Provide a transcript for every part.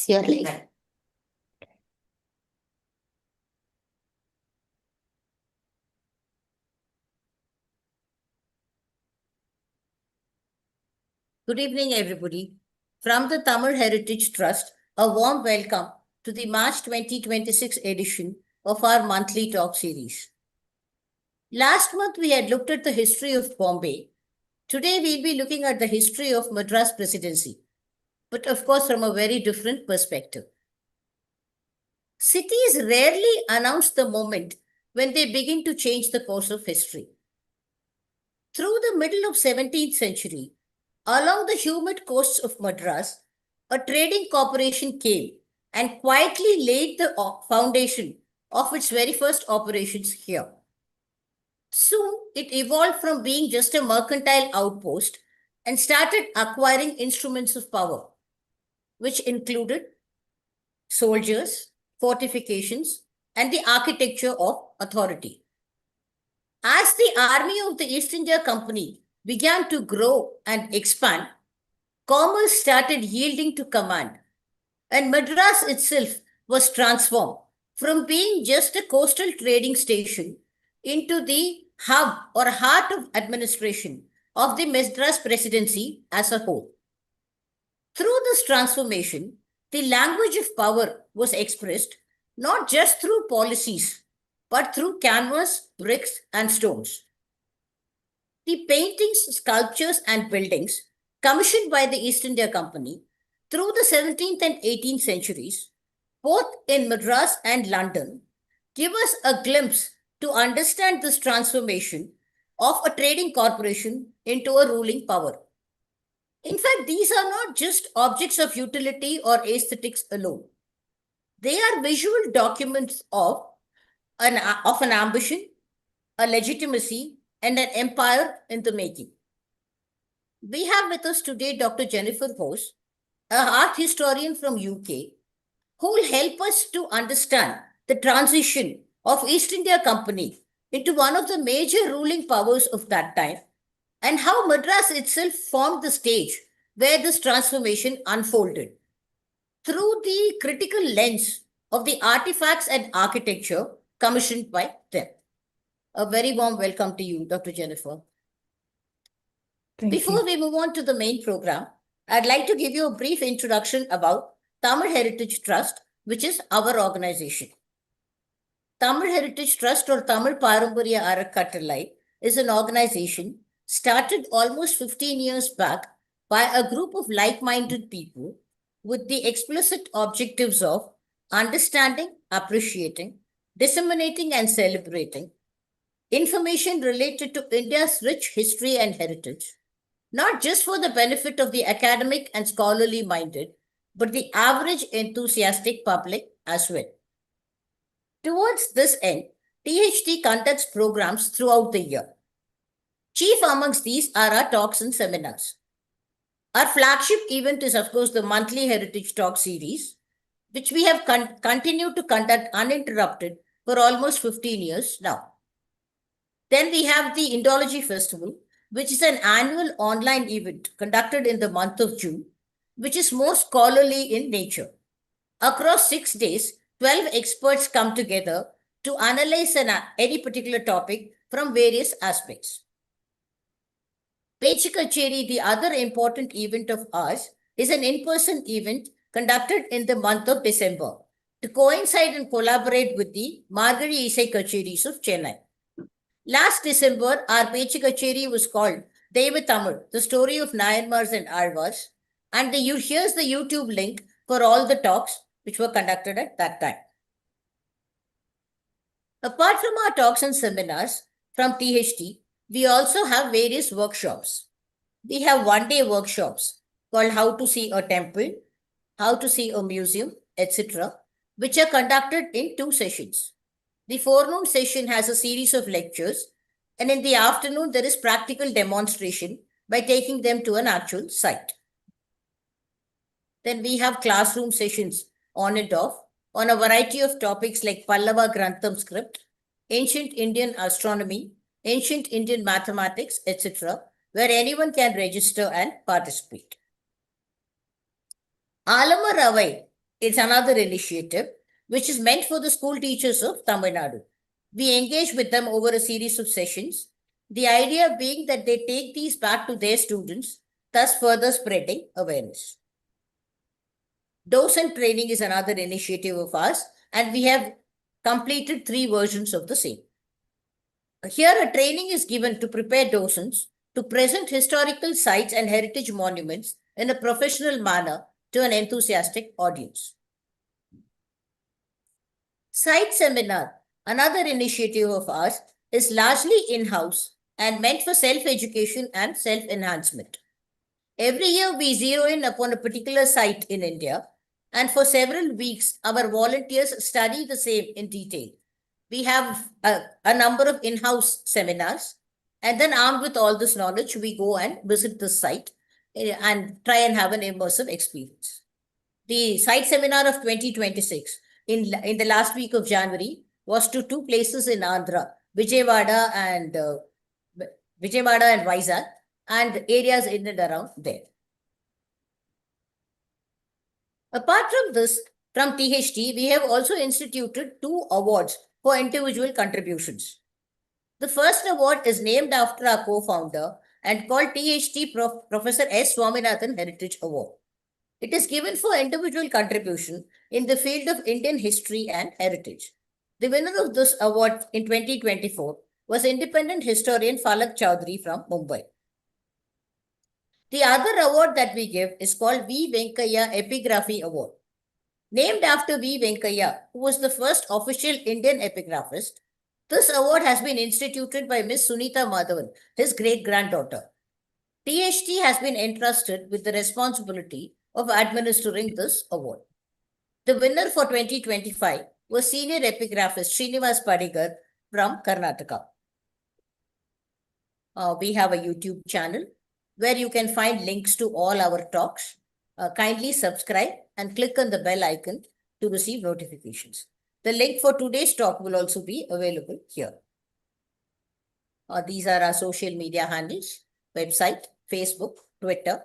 Yes, you're live. Good evening, everybody. From the Tamil Heritage Trust, a warm welcome to the March 2026 edition of our monthly talk series. Last month, we had looked at the history of Bombay. Today, we'll be looking at the history of Madras Presidency, but of course, from a very different perspective. Cities rarely announce the moment when they begin to change the course of history. Through the middle of 17th century, along the humid coasts of Madras, a trading corporation came and quietly laid the foundation of its very first operations here. Soon, it evolved from being just a mercantile outpost and started acquiring instruments of power, which included soldiers, fortifications, and the architecture of authority. As the army of the East India Company began to grow and expand, commerce started yielding to command, and Madras itself was transformed from being just a coastal trading station into the hub or heart of administration of the Madras Presidency as a whole. Through this transformation, the language of power was expressed not just through policies, but through canvas, bricks, and stones. The paintings, sculptures, and buildings commissioned by the East India Company through the 17th and 18th centuries, both in Madras and London, give us a glimpse to understand this transformation of a trading corporation into a ruling power. In fact, these are not just objects of utility or aesthetics alone. They are visual documents of an ambition, a legitimacy, and an empire in the making. We have with us today DrJennifer, an art historian from UK, who will help us to understand the transition of East India Company into one of the major ruling powers of that time and how Madras itself formed the stage where this transformation unfolded. Through the critical lens of the artifacts and architecture commissioned by them. A very warm welcome to you, DrJennifer. Before we move on to the main program, I'd like to give you a brief introduction about Tamil Heritage Trust, which is our organization. Tamil Heritage Trust or Tamil Paramparya Arakattalai is an organization started almost 15 years back by a group of like-minded people with the explicit objectives of understanding, appreciating, disseminating, and celebrating information related to India's rich history and heritage, not just for the benefit of the academic and scholarly minded, but the average enthusiastic public as well. Towards this end, THT conducts programs throughout the year. Chief amongst these are our talks and seminars. Our flagship event is, of course, the monthly Heritage Talk series, which we have continued to conduct uninterrupted for almost 15 years now. Then we have the Indology Festival, which is an annual online event conducted in the month of June, which is more scholarly in nature. Across 6 days, 12 experts come together to analyze any particular topic from various aspects. Pechi Kacheri, the other important event of ours, is an in-person event conducted in the month of December to coincide and collaborate with the Margari Isai Kacheris of Chennai. Last December, our Pechi Kacheri was called Deva Tamil, the story of Nayanmars and Alvars, and here's the YouTube link for all the talks which were conducted at that time. Apart from our talks and seminars from THT, we also have various workshops. We have one-day workshops called How to See a Temple, How to See a Museum, etc., which are conducted in 2 sessions. The forenoon session has a series of lectures, and in the afternoon, there is practical demonstration by taking them to an actual site. Then we have classroom sessions on and off on a variety of topics like Pallava Grantham script, ancient Indian astronomy, ancient Indian mathematics, etc., where anyone can register and participate. Alama Ravai It's another initiative which is meant for the school teachers of Tamil Nadu. We engage with them over a series of sessions, the idea being that they take these back to their students, thus further spreading awareness. Docent training is another initiative of ours, and we have completed 3 versions of the same. Here, a training is given to prepare docents to present historical sites and heritage monuments in a professional manner to an enthusiastic audience. Site Seminar, another initiative of ours, is largely in-house and meant for self-education and self-enhancement. Every year, we zero in upon a particular site in India, and for several weeks, our volunteers study the same in detail. We have a number of in-house seminars, and then armed with all this knowledge, we go and visit the site and try and have an immersive experience. The site seminar of 2026 in the last week of January was to 2 places in Andhra, Vijayawada and Vizag, and areas in and around there. Apart from this, from THT, we have also instituted 2 awards for individual contributions. The first award is named after our co-founder and called THT Professor S. Swaminathan Heritage Award. It is given for individual contribution in the field of Indian history and heritage. The winner of this award in 2024 was independent historian Falak Chowdhury from Mumbai. The other award that we give is called V. Venkaya Epigraphy Award. Named after V. Venkaya, who was the first official Indian epigraphist, this award has been instituted by Miss Sunita Madhavan, his great-granddaughter. THT has been entrusted with the responsibility of administering this award. The winner for 2025 was senior epigraphist Srinivas Padigar from Karnataka. We have a YouTube channel where you can find links to all our talks. Kindly subscribe and click on the bell icon to receive notifications. The link for today's talk will also be available here. These are our social media handles, website, Facebook, Twitter.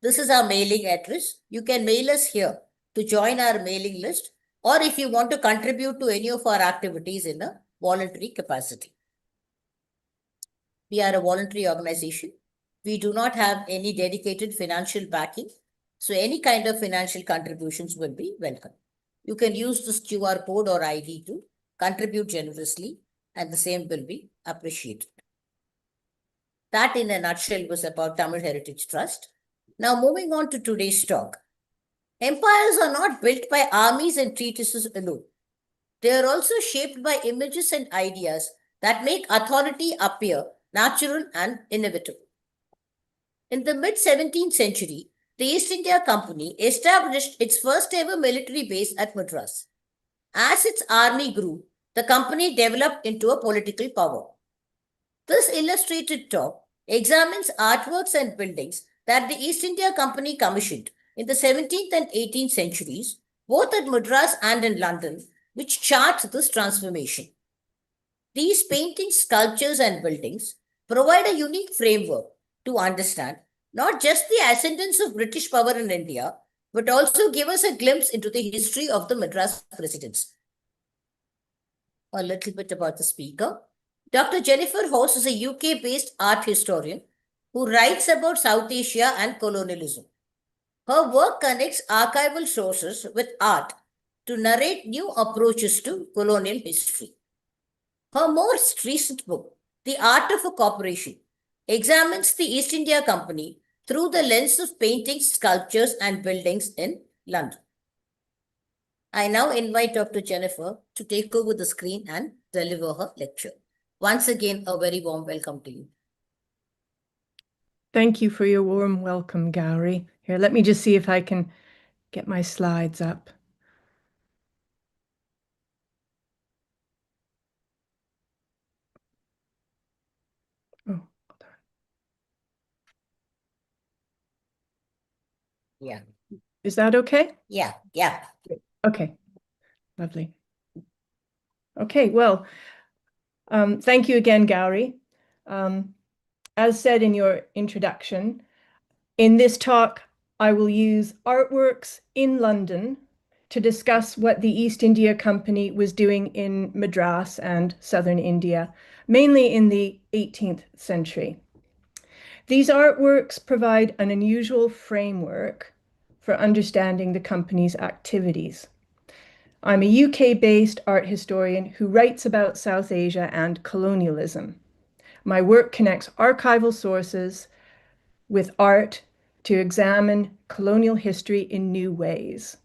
This is our mailing address. You can mail us here to join our mailing list, or if you want to contribute to any of our activities in a voluntary capacity. We are a voluntary organization. We do not have any dedicated financial backing, so any kind of financial contributions will be welcome. You can use this QR code or ID to contribute generously, and the same will be appreciated. That in a nutshell was about Tamil Heritage Trust. Now moving on to today's talk. Empires are not built by armies and treatises alone. They are also shaped by images and ideas that make authority appear natural and inevitable. In the mid-17th century, the East India Company established its first ever military base at Madras. As its army grew, the company developed into a political power. This illustrated talk examines artworks and buildings that the East India Company commissioned in the 17th and 18th centuries, both at Madras and in London, which charts this transformation. These paintings, sculptures, and buildings provide a unique framework to understand not just the ascendance of British power in India, but also give us a glimpse into the history of the Madras Presidency. A little bit about the speaker. DrJennifer House is a UK-based art historian who writes about South Asia and colonialism. Her work connects archival sources with art to narrate new approaches to colonial history. Her most recent book, The Art of a Corporation, examines the East India Company through the lens of paintings, sculptures, and buildings in London. I now invite DrJennifer to take over the screen and deliver her lecture. Once again, a very warm welcome to you. Thank you for your warm welcome, Gauri. Here, let me just see if I can get my slides up. Oh, hold on. Yeah. Is that okay? Yeah. Okay, lovely. Okay, well, thank you again, Gauri. As said in your introduction, in this talk, I will use artworks in London to discuss what the East India Company was doing in Madras and southern India, mainly in the 18th century. These artworks provide an unusual framework for understanding the company's activities. I'm a UK-based art historian who writes about South Asia and colonialism. My work connects archival sources with art to examine colonial history in new ways.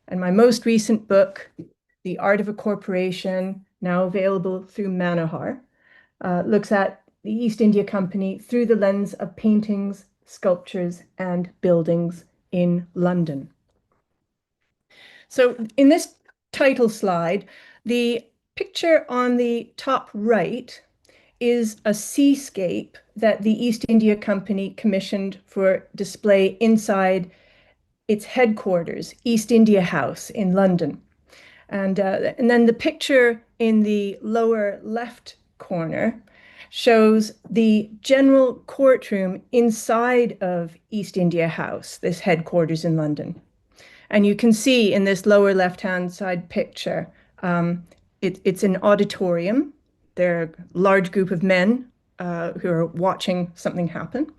And my most recent book, The Art of a Corporation, now available through Manohar, looks at the East India Company through the lens of paintings, sculptures, and buildings in London. So in this title slide, the picture on the top right is a seascape that the East India Company commissioned for display inside its headquarters, East India House in London. And then the picture in the lower left corner shows the general courtroom inside of East India House, this headquarters in London. And you can see in this lower left-hand side picture, it's an auditorium. There are a large group of men who are watching something happen.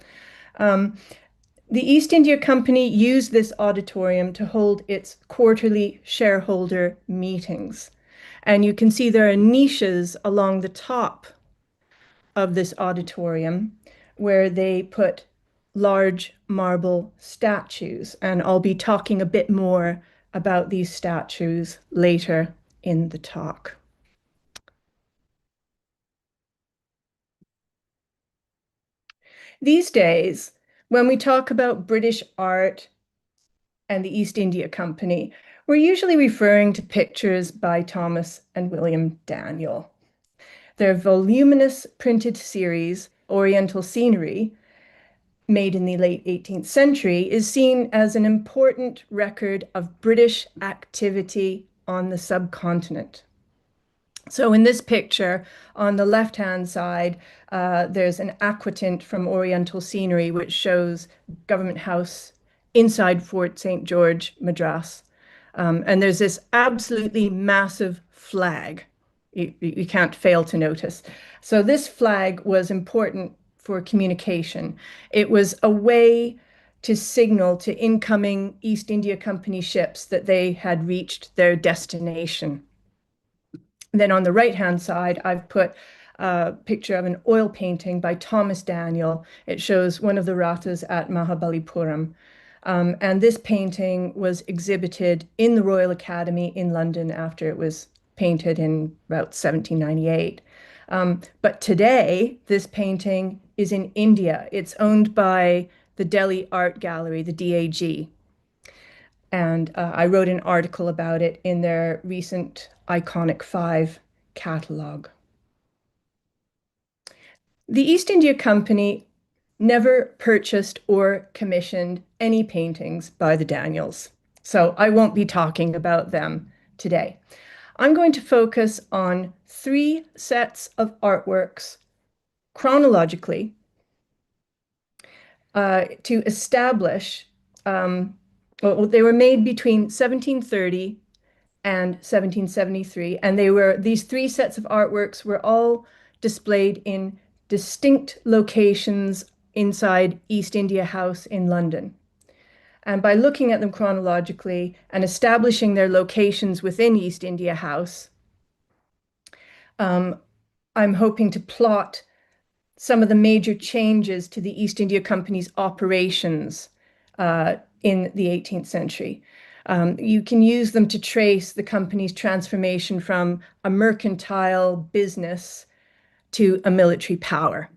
The East India Company used this auditorium to hold its quarterly shareholder meetings. And you can see there are niches along the top of this auditorium where they put large marble statues. And I'll be talking a bit more about these statues later in the talk. These days, when we talk about British art and the East India Company, we're usually referring to pictures by Thomas and William Daniel. Their voluminous printed series, Oriental Scenery, made in the late 18th century, is seen as an important record of British activity on the subcontinent. So in this picture, on the left-hand side, there's an aquatint from Oriental Scenery, which shows Government House inside Fort St. George, Madras. And there's this absolutely massive flag you can't fail to notice. So this flag was important for communication. It was a way to signal to incoming East India Company ships that they had reached their destination. Then on the right-hand side, I've put a picture of an oil painting by Thomas Daniel. It shows one of the rathas at Mahabalipuram. And this painting was exhibited in the Royal Academy in London after it was painted in about 1798. But today, this painting is in India. It's owned by the Delhi Art Gallery, the DAG. And I wrote an article about it in their recent Iconic 5 catalog. The East India Company never purchased or commissioned any paintings by the Daniels, so I won't be talking about them today. I'm going to focus on 3 sets of artworks chronologically to establish, well, they were made between 1730 and 1773, and these 3 sets of artworks were all displayed in distinct locations inside East India House in London. And by looking at them chronologically and establishing their locations within East India House, I'm hoping to plot some of the major changes to the East India Company's operations in the 18th century. You can use them to trace the company's transformation from a mercantile business to a military power.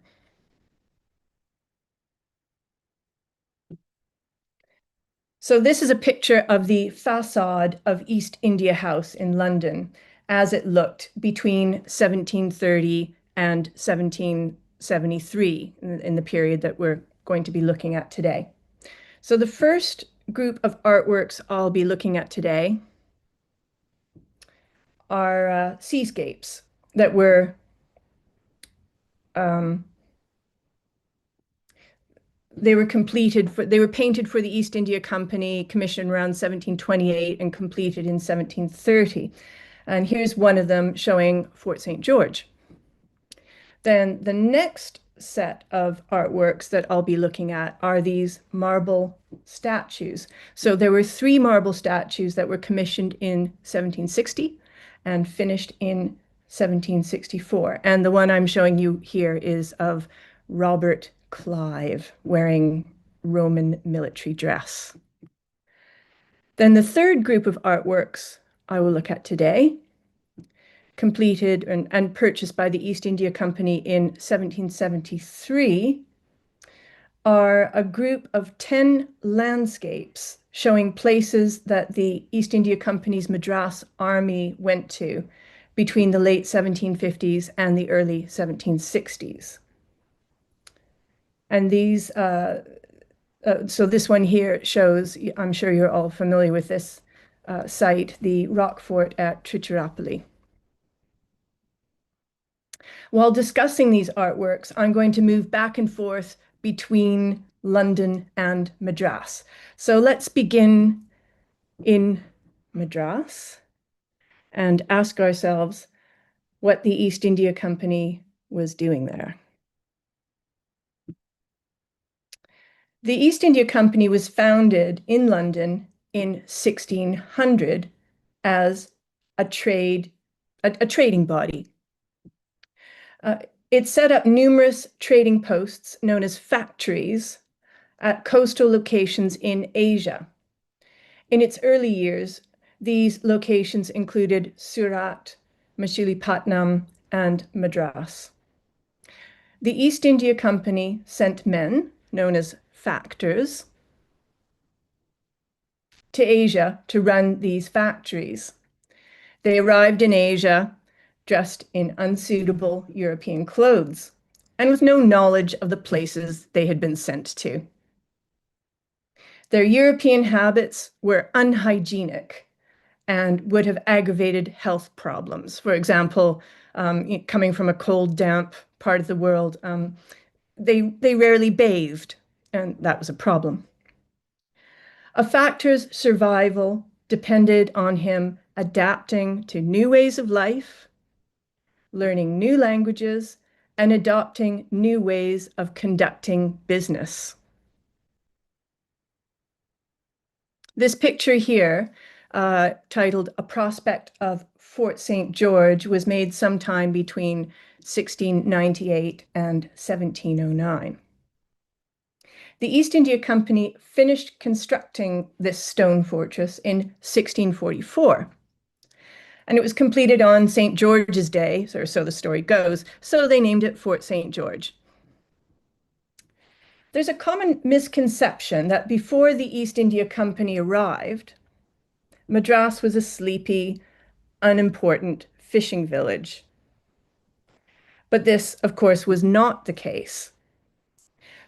So this is a picture of the facade of East India House in London as it looked between 1730 and 1773 in the period that we're going to be looking at today. So the first group of artworks I'll be looking at today are seascapes that were they were painted for the East India Company, commissioned around 1728 and completed in 1730. And here's one of them showing Fort St. George. Then the next set of artworks that I'll be looking at are these marble statues. So there were 3 marble statues that were commissioned in 1760 and finished in 1764. And the one I'm showing you here is of Robert Clive wearing Roman military dress. Then the third group of artworks I will look at today, completed and purchased by the East India Company in 1773, are a group of 10 landscapes showing places that the East India Company's Madras army went to between the late 1750s and the early 1760s. And these, so this one here shows, I'm sure you're all familiar with this site, the rock fort at Trichirappalli. While discussing these artworks, I'm going to move back and forth between London and Madras. So let's begin in Madras and ask ourselves what the East India Company was doing there. The East India Company was founded in London in 1600 as a trading body. It set up numerous trading posts known as factories at coastal locations in Asia. In its early years, these locations included Surat, Machilipatnam, and Madras. The East India Company sent men, known as factors, to Asia to run these factories. They arrived in Asia dressed in unsuitable European clothes and with no knowledge of the places they had been sent to. Their European habits were unhygienic and would have aggravated health problems. For example, coming from a cold, damp part of the world, they rarely bathed, and that was a problem. A factor's survival depended on him adapting to new ways of life, learning new languages, and adopting new ways of conducting business. This picture here, titled A Prospect of Fort St. George, was made sometime between 1698 and 1709. The East India Company finished constructing this stone fortress in 1644. And it was completed on St. George's Day, or so the story goes, so they named it Fort St. George. There's a common misconception that before the East India Company arrived, Madras was a sleepy, unimportant fishing village. But this, of course, was not the case.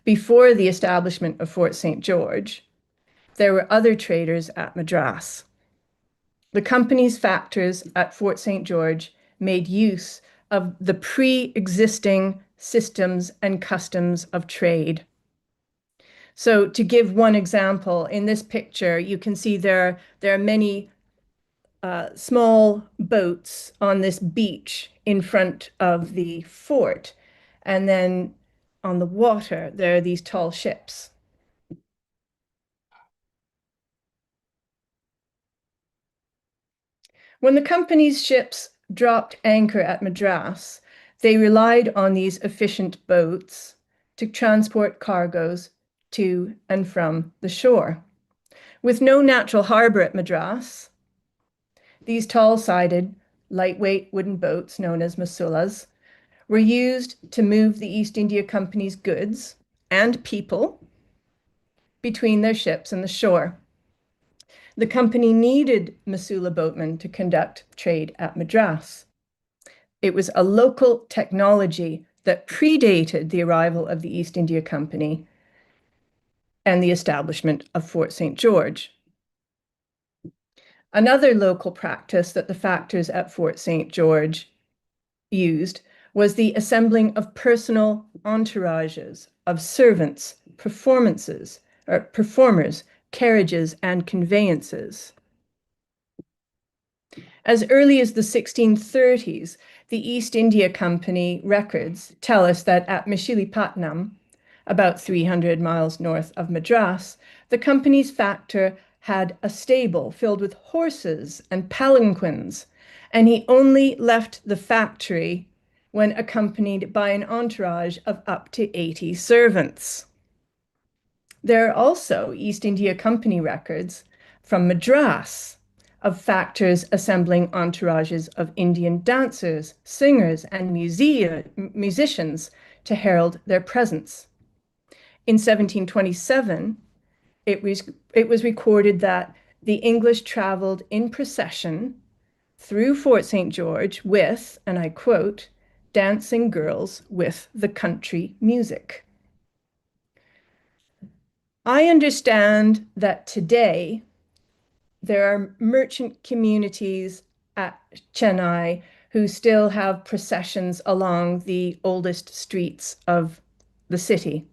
Before the establishment of Fort St. George, there were other traders at Madras. The company's factors at Fort St. George made use of the pre-existing systems and customs of trade. So to give one example, in this picture, you can see there are many small boats on this beach in front of the fort. And then on the water, there are these tall ships. When the company's ships dropped anchor at Madras, they relied on these efficient boats to transport cargoes to and from the shore. With no natural harbor at Madras, these tall-sided, lightweight wooden boats, known as masulas, were used to move the East India Company's goods and people between their ships and the shore. The company needed masula boatmen to conduct trade at Madras. It was a local technology that predated the arrival of the East India Company and the establishment of Fort St. George. Another local practice that the factors at Fort St. George used was the assembling of personal entourages of servants, performers, carriages, and conveyances. As early as the 1630s, the East India Company records tell us that at Machilipatnam, about 300 miles north of Madras, the company's factor had a stable filled with horses and palanquins, and he only left the factory when accompanied by an entourage of up to 80 servants. There are also East India Company records from Madras of factors assembling entourages of Indian dancers, singers, and musicians to herald their presence. In 1727, it was recorded that the English traveled in procession through Fort St. George with, and I quote, dancing girls with the country music. I understand that today there are merchant communities at Chennai who still have processions along the oldest streets of the city.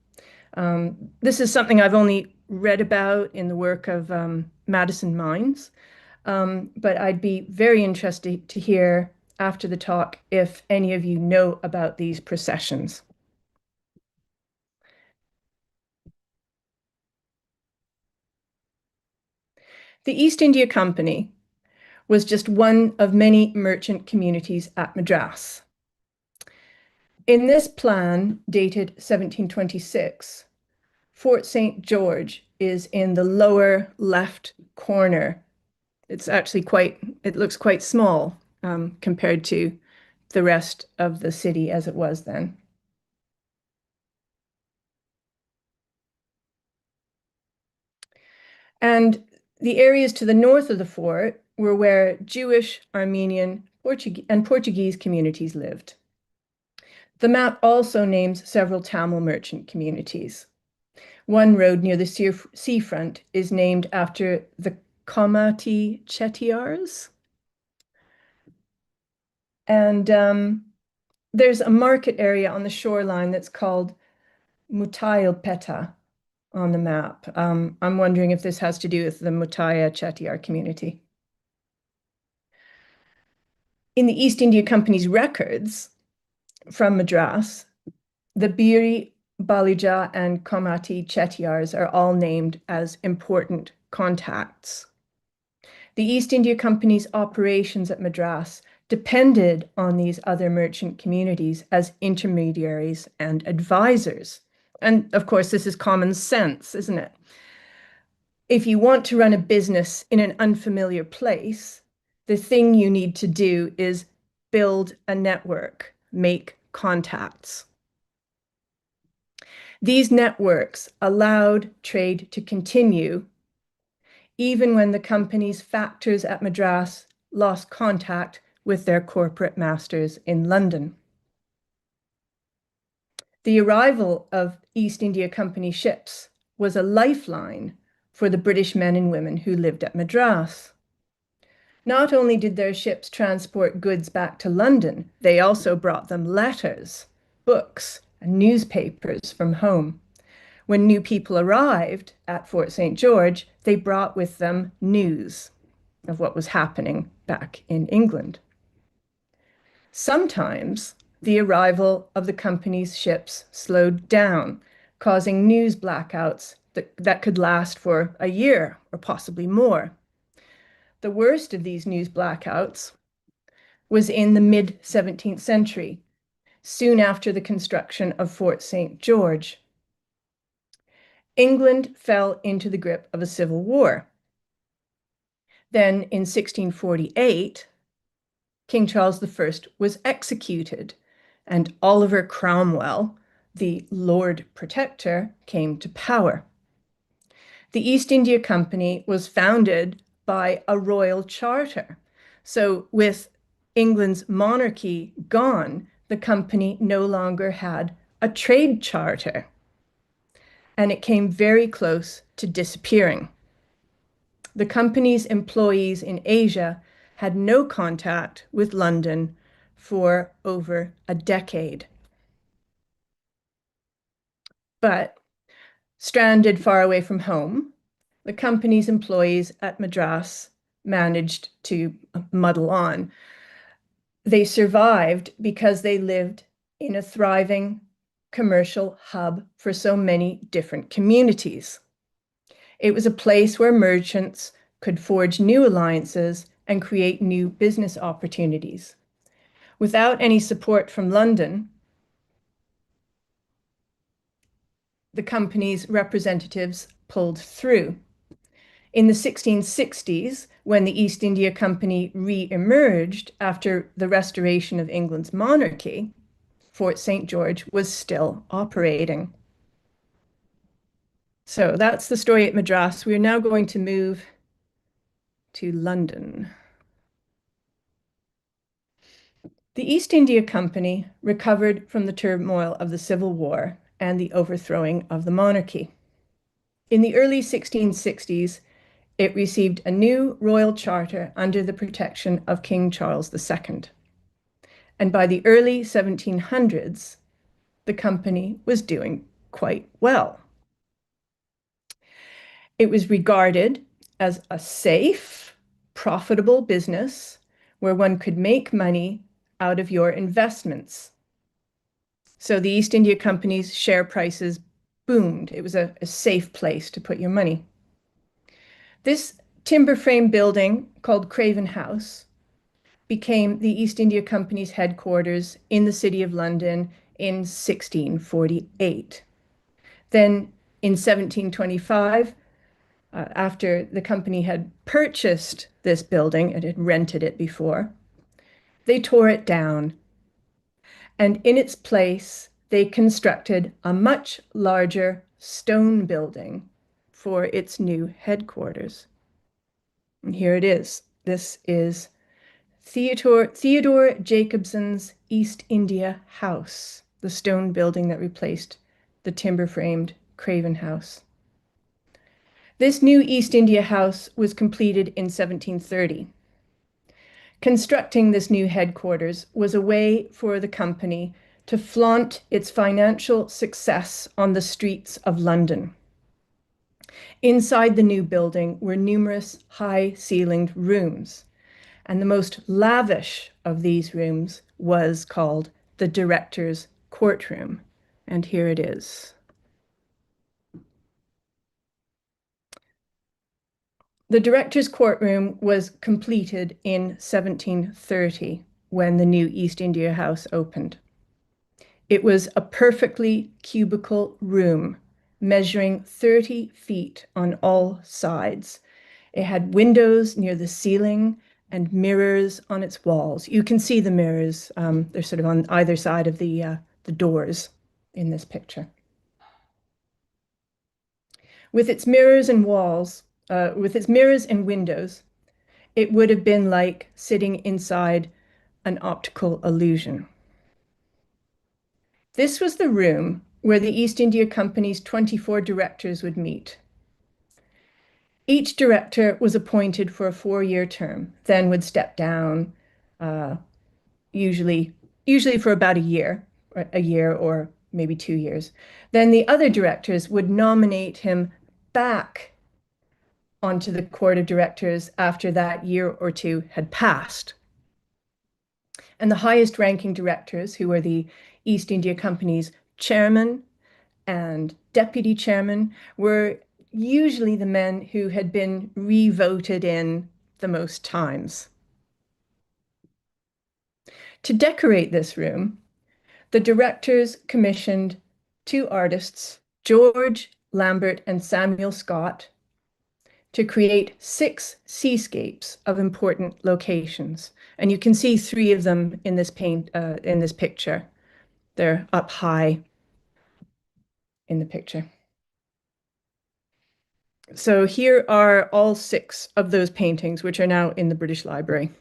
This is something I've only read about in the work of Madison Mines, but I'd be very interested to hear after the talk if any of you know about these processions. The East India Company was just one of many merchant communities at Madras. In this plan, dated 1726, Fort St. George is in the lower left corner. It's actually it looks quite small compared to the rest of the city as it was then. And the areas to the north of the fort were where Jewish, Armenian, and Portuguese communities lived. The map also names several Tamil merchant communities. One road near the seafront is named after the Komati Chettiars. And there's a market area on the shoreline that's called Mutailpeta on the map. I'm wondering if this has to do with the Mutaya Chettiar community. In the East India Company's records from Madras, the Biri, Balija, and Komati Chettiars are all named as important contacts. The East India Company's operations at Madras depended on these other merchant communities as intermediaries and advisors. And of course, this is common sense, isn't it? If you want to run a business in an unfamiliar place, the thing you need to do is build a network, make contacts. These networks allowed trade to continue even when the company's factors at Madras lost contact with their corporate masters in London. The arrival of East India Company ships was a lifeline for the British men and women who lived at Madras. Not only did their ships transport goods back to London, they also brought them letters, books, and newspapers from home. When new people arrived at Fort St. George, they brought with them news of what was happening back in England. Sometimes the arrival of the company's ships slowed down, causing news blackouts that could last for a year or possibly more. The worst of these news blackouts was in the mid-17th century, soon after the construction of Fort St. George. England fell into the grip of a civil war. Then in 1648, King Charles I was executed, and Oliver Cromwell, the Lord Protector, came to power. The East India Company was founded by a royal charter. So with England's monarchy gone, the company no longer had a trade charter, and it came very close to disappearing. The company's employees in Asia had no contact with London for over a decade. But stranded far away from home, the company's employees at Madras managed to muddle on. They survived because they lived in a thriving commercial hub for so many different communities. It was a place where merchants could forge new alliances and create new business opportunities. Without any support from London, the company's representatives pulled through. In the 1660s, when the East India Company re-emerged after the restoration of England's monarchy, Fort St. George was still operating. So that's the story at Madras. We are now going to move to London. The East India Company recovered from the turmoil of the Civil War and the overthrowing of the monarchy. In the early 1660s, it received a new royal charter under the protection of King Charles II. And by the early 1700s, the company was doing quite well. It was regarded as a safe, profitable business where one could make money out of your investments. So the East India Company's share prices boomed. It was a safe place to put your money. This timber frame building called Craven House became the East India Company's headquarters in the City of London in 1648. Then in 1725, after the company had purchased this building, it had rented it before, they tore it down. And in its place, they constructed a much larger stone building for its new headquarters. And here it is. This is Theodore Jacobson's East India House, the stone building that replaced the timber-framed Craven House. This new East India House was completed in 1730. Constructing this new headquarters was a way for the company to flaunt its financial success on the streets of London. Inside the new building were numerous high-ceilinged rooms, and the most lavish of these rooms was called the director's courtroom. And here it is. The director's courtroom was completed in 1730 when the new East India House opened. It was a perfectly cubical room measuring 30 feet on all sides. It had windows near the ceiling and mirrors on its walls. You can see the mirrors. They're sort of on either side of the doors in this picture. With its mirrors and walls, with its mirrors and windows, it would have been like sitting inside an optical illusion. This was the room where the East India Company's 24 directors would meet. Each director was appointed for a 4-year term, then would step down, usually for about a year or maybe 2 years. Then the other directors would nominate him back onto the court of directors after that year or two had passed. And the highest ranking directors, who were the East India Company's chairman and deputy chairman, were usually the men who had been re-voted in the most times. To decorate this room, the directors commissioned 2 artists, George Lambert and Samuel Scott, to create 6 seascapes of important locations. And you can see 3 of them in this picture. They're up high in the picture. So here are all 6 of those paintings, which are now in the British Library.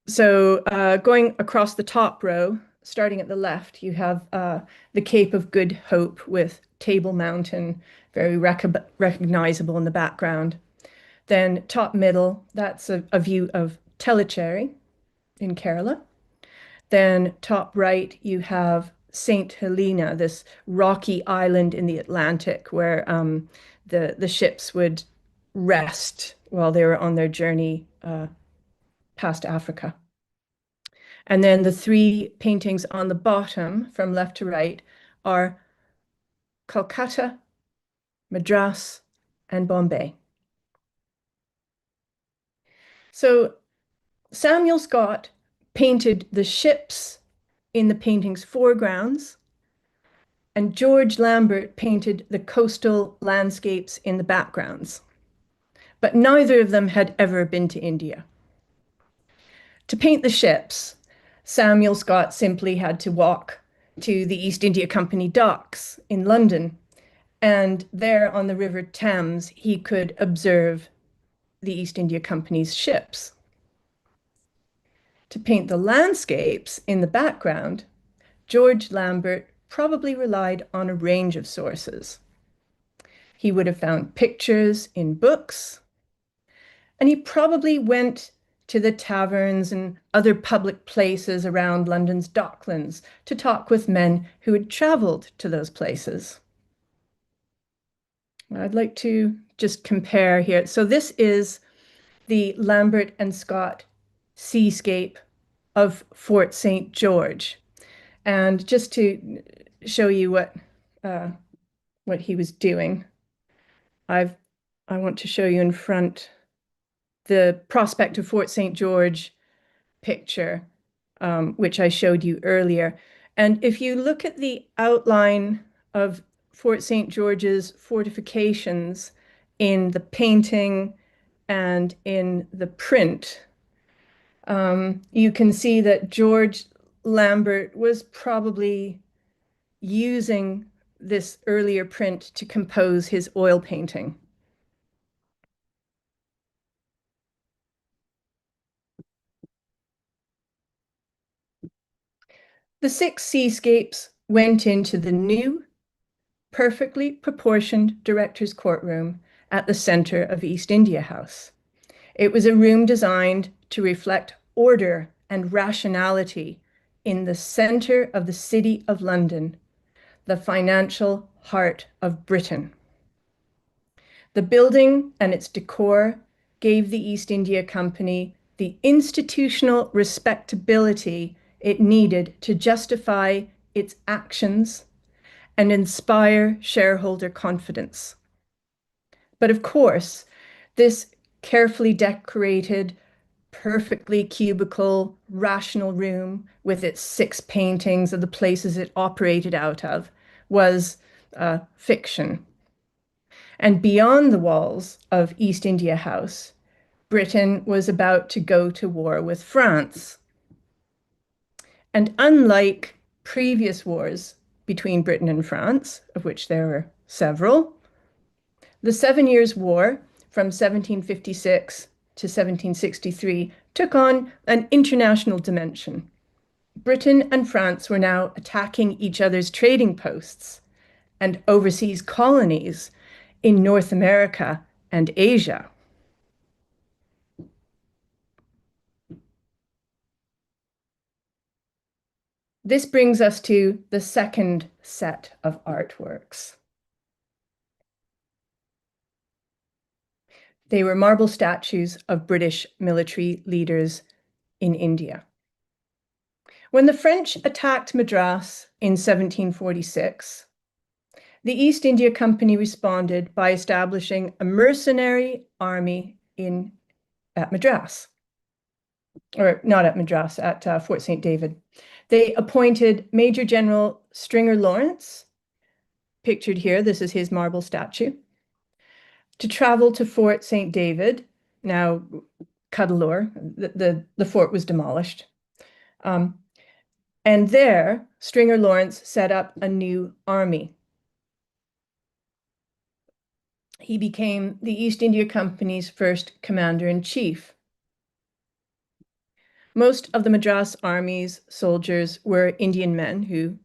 So going across the top row, starting at the left, you have the Cape of Good Hope with Table Mountain, very recognizable in the background. Then top middle, that's a view of Tellicherry in Kerala. Then top right, you have St. Helena, this rocky island in the Atlantic where the ships would rest while they were on their journey past Africa. And then the three paintings on the bottom from left to right are Calcutta, Madras, and Bombay. So Samuel Scott painted the ships in the painting's foregrounds, and George Lambert painted the coastal landscapes in the backgrounds. But neither of them had ever been to India. To paint the ships, Samuel Scott simply had to walk to the East India Company docks in London, and there on the River Thames, he could observe the East India Company's ships. To paint the landscapes in the background, George Lambert probably relied on a range of sources. He would have found pictures in books, and he probably went to the taverns and other public places around London's docklands to talk with men who had traveled to those places. I'd like to just compare here. So this is the Lambert and Scott seascape of Fort St. George. And just to show you what he was doing, I want to show you in front the prospect of Fort St. George picture, which I showed you earlier. And if you look at the outline of Fort St. George's fortifications in the painting and in the print, you can see that George Lambert was probably using this earlier print to compose his oil painting. The six seascapes went into the new, perfectly proportioned director's courtroom at the center of East India House. It was a room designed to reflect order and rationality in the center of the City of London, the financial heart of Britain. The building and its decor gave the East India Company the institutional respectability it needed to justify its actions and inspire shareholder confidence. But of course, this carefully decorated, perfectly cubical, rational room with its six paintings of the places it operated out of was fiction. And beyond the walls of East India House, Britain was about to go to war with France. And unlike previous wars between Britain and France, of which there were several, the 7 Years' War from 1756 to 1763 took on an international dimension. Britain and France were now attacking each other's trading posts and overseas colonies in North America and Asia. This brings us to the second set of artworks. They were marble statues of British military leaders in India. When the French attacked Madras in 1746, the East India Company responded by establishing a mercenary army at Madras, or not at Madras, at Fort St. David. They appointed Major General Stringer Lawrence, pictured here, this is his marble statue, to travel to Fort St. David, now Cuddalore. The fort was demolished. And there, Stringer Lawrence set up a new army. He became the East India Company's first commander-in-chief. Most of the Madras Army's soldiers were Indian men who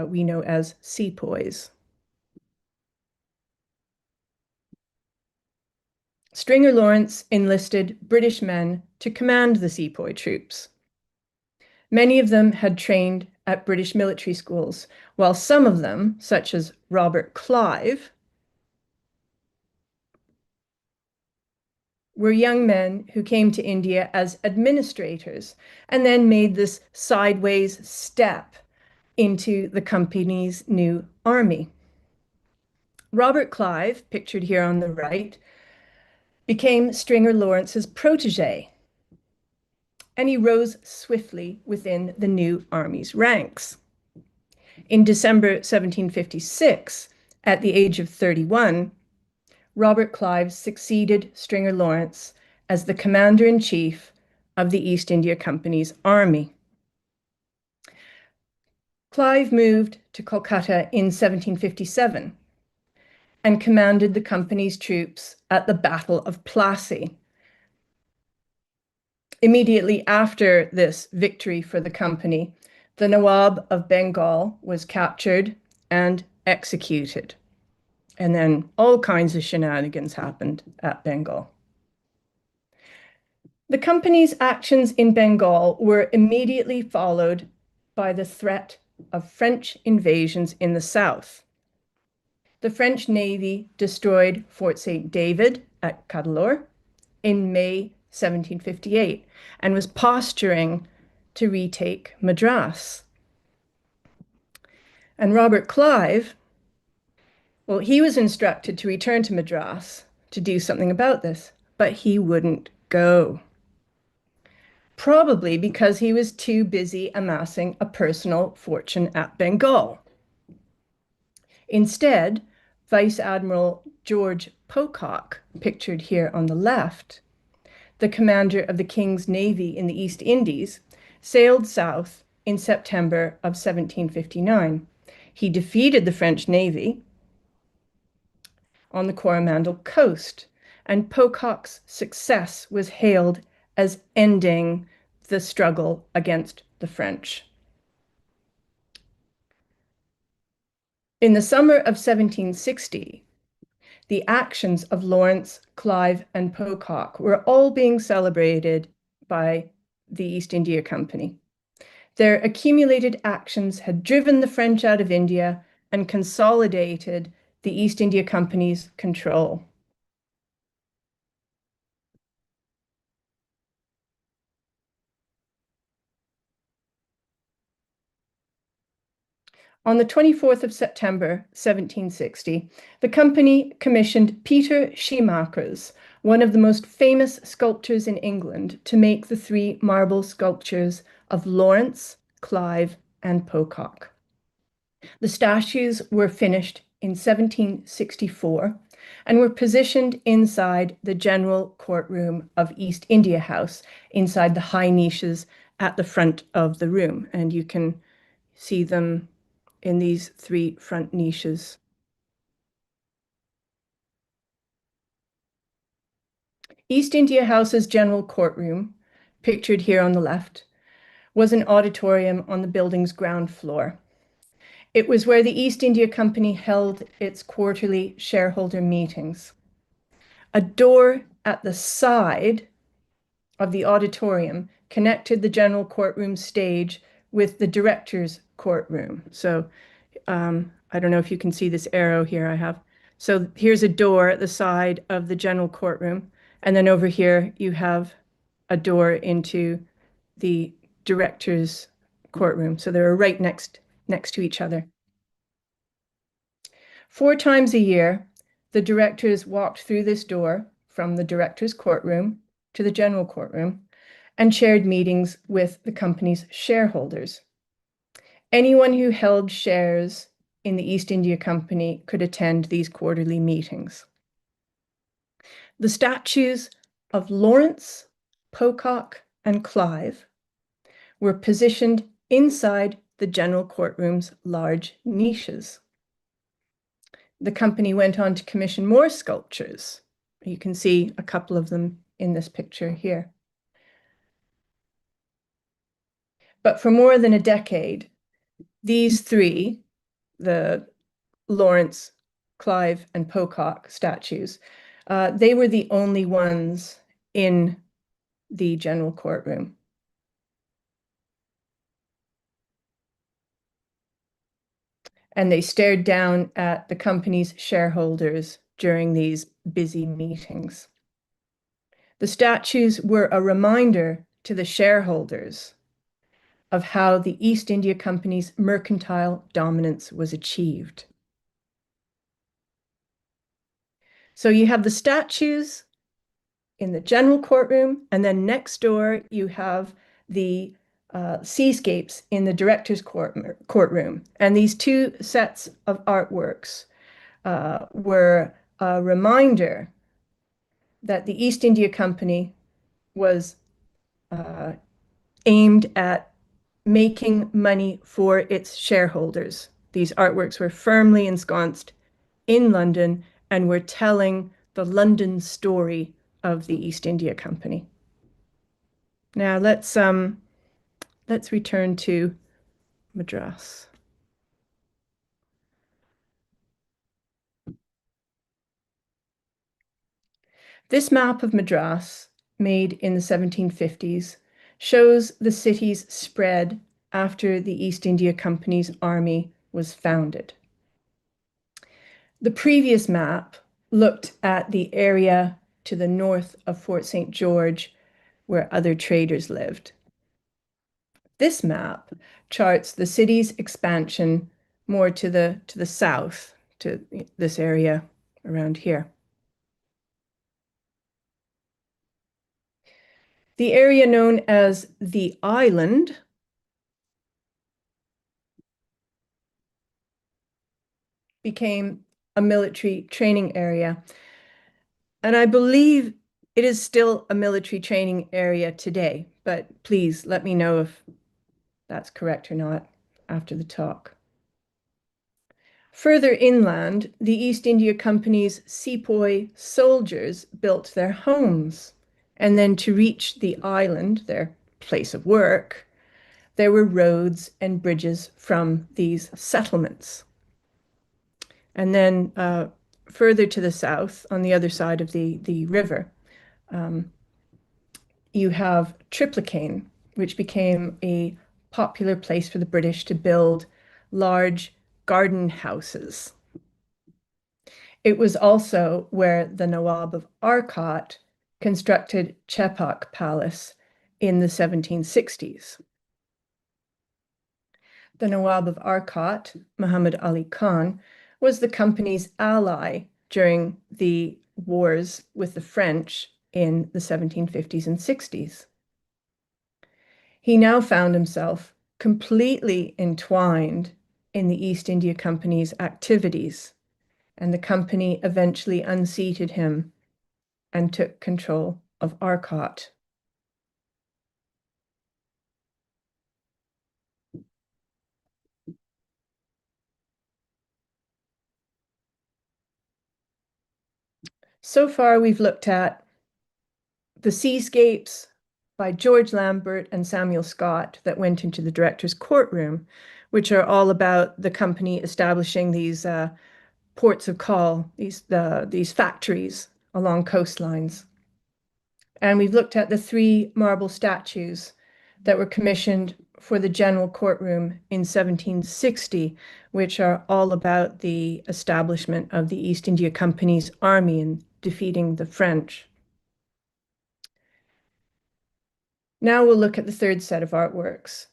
we know as sepoys. Stringer Lawrence enlisted British men to command the sepoy troops. Many of them had trained at British military schools, while some of them, such as Robert Clive, were young men who came to India as administrators and then made this sideways step into the company's new army. Robert Clive, pictured here on the right, became Stringer Lawrence's protege, and he rose swiftly within the new army's ranks. In December 1756, at the age of 31, Robert Clive succeeded Stringer Lawrence as the commander-in-chief of the East India Company's army. Clive moved to Kolkata in 1757 and commanded the company's troops at the Battle of Plassey. Immediately after this victory for the company, the Nawab of Bengal was captured and executed. And then all kinds of shenanigans happened at Bengal. The company's actions in Bengal were immediately followed by the threat of French invasions in the south. The French Navy destroyed Fort St. David at Cuddalore in May 1758 and was posturing to retake Madras. And Robert Clive, well, he was instructed to return to Madras to do something about this, but he wouldn't go. Probably because he was too busy amassing a personal fortune at Bengal. Instead, Vice Admiral George Pocock, pictured here on the left, the commander of the King's Navy in the East Indies, sailed south in September of 1759. He defeated the French Navy on the Coromandel coast, and Pocock's success was hailed as ending the struggle against the French. In the summer of 1760, the actions of Lawrence, Clive, and Pocock were all being celebrated by the East India Company. Their accumulated actions had driven the French out of India and consolidated the East India Company's control. On the 24th of September, 1760, the company commissioned Peter Schumacher's, one of the most famous sculptors in England, to make the three marble sculptures of Lawrence, Clive, and Pocock. The statues were finished in 1764 and were positioned inside the general courtroom of East India House, inside the high niches at the front of the room. And you can see them in these three front niches. East India House's general courtroom, pictured here on the left, was an auditorium on the building's ground floor. It was where the East India Company held its quarterly shareholder meetings. A door at the side of the auditorium connected the general courtroom stage with the director's courtroom. So I don't know if you can see this arrow here I have. So here's a door at the side of the general courtroom. And then over here, you have a door into the director's courtroom. So they're right next to each other. 4 times a year, the directors walked through this door from the director's courtroom to the general courtroom and chaired meetings with the company's shareholders. Anyone who held shares in the East India Company could attend these quarterly meetings. The statues of Lawrence, Pocock, and Clive were positioned inside the general courtroom's large niches. The company went on to commission more sculptures. You can see a couple of them in this picture here. But for more than a decade, these three, the Lawrence, Clive, and Pocock statues, they were the only ones in the general courtroom. and they stared down at the company's shareholders during these busy meetings. The statues were a reminder to the shareholders of how the East India Company's mercantile dominance was achieved. So you have the statues in the general courtroom, and then next door you have the seascapes in the director's courtroom. And these two sets of artworks were a reminder that the East India Company was aimed at making money for its shareholders. These artworks were firmly ensconced in London and were telling the London story of the East India Company. Now let's return to Madras. This map of Madras, made in the 1750s, shows the city's spread after the East India Company's army was founded. The previous map looked at the area to the north of Fort St. George, where other traders lived. This map charts the city's expansion more to the south, to this area around here. The area known as the island became a military training area. And I believe it is still a military training area today, but please let me know if that's correct or not after the talk. Further inland, the East India Company's sepoy soldiers built their homes. And then to reach the island, their place of work, there were roads and bridges from these settlements. And then further to the south, on the other side of the river, you have Triplicane, which became a popular place for the British to build large garden houses. It was also where the Nawab of Arcot constructed Chepak Palace in the 1760s. The Nawab of Arcot, Muhammad Ali Khan, was the company's ally during the wars with the French in the 1750s and 60s. He now found himself completely entwined in the East India Company's activities, and the company eventually unseated him and took control of Arcot. So far, we've looked at the seascapes by George Lambert and Samuel Scott that went into the director's courtroom, which are all about the company establishing these ports of call, these factories along coastlines. And we've looked at the three marble statues that were commissioned for the general courtroom in 1760, which are all about the establishment of the East India Company's army and defeating the French. Now we'll look at the third set of artworks.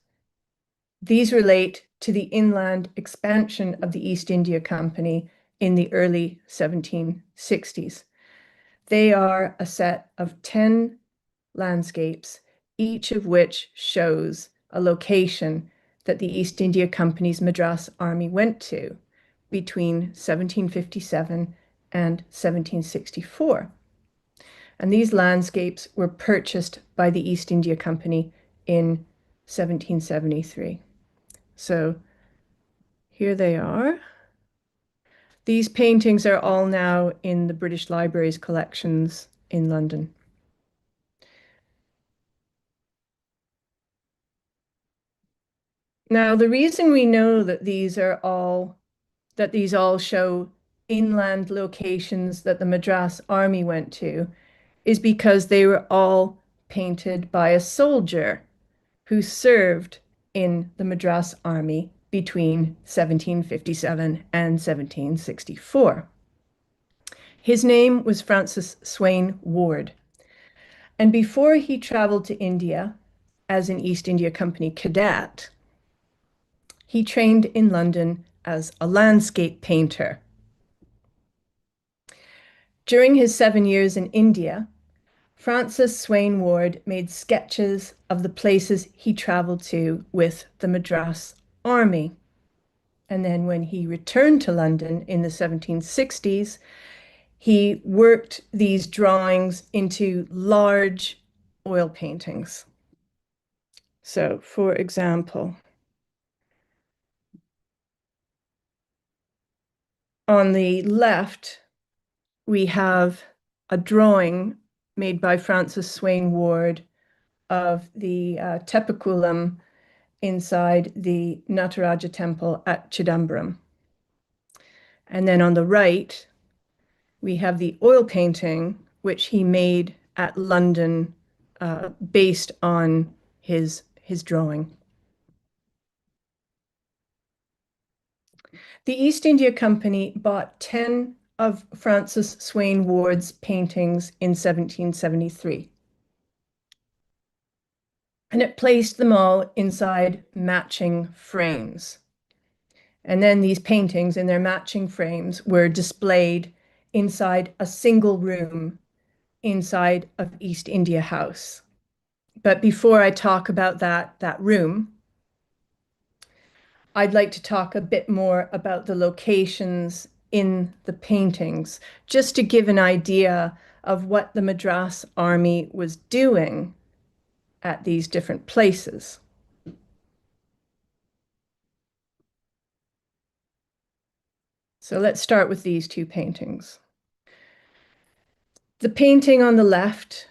These relate to the inland expansion of the East India Company in the early 1760s. They are a set of 10 landscapes, each of which shows a location that the East India Company's Madras Army went to between 1757 and 1764. And these landscapes were purchased by the East India Company in 1773. So here they are. These paintings are all now in the British Library's collections in London. Now, the reason we know that these all show inland locations that the Madras Army went to is because they were all painted by a soldier who served in the Madras Army between 1757 and 1764. His name was Francis Swain Ward, and before he traveled to India as an East India Company cadet, he trained in London as a landscape painter. During his 7 years in India, Francis Swain Ward made sketches of the places he traveled to with the Madras Army. And then when he returned to London in the 1760s, he worked these drawings into large oil paintings. So, for example, on the left, we have a drawing made by Francis Swain Ward of the Tepakulam inside the Nataraja temple at Chidambaram. And then on the right, we have the oil painting, which he made at London based on his drawing. The East India Company bought 10 of Francis Swain Ward's paintings in 1773. And it placed them all inside matching frames. And then these paintings in their matching frames were displayed inside a single room inside of East India House. But before I talk about that room, I'd like to talk a bit more about the locations in the paintings, just to give an idea of what the Madras Army was doing at these different places. So let's start with these two paintings. The painting on the left,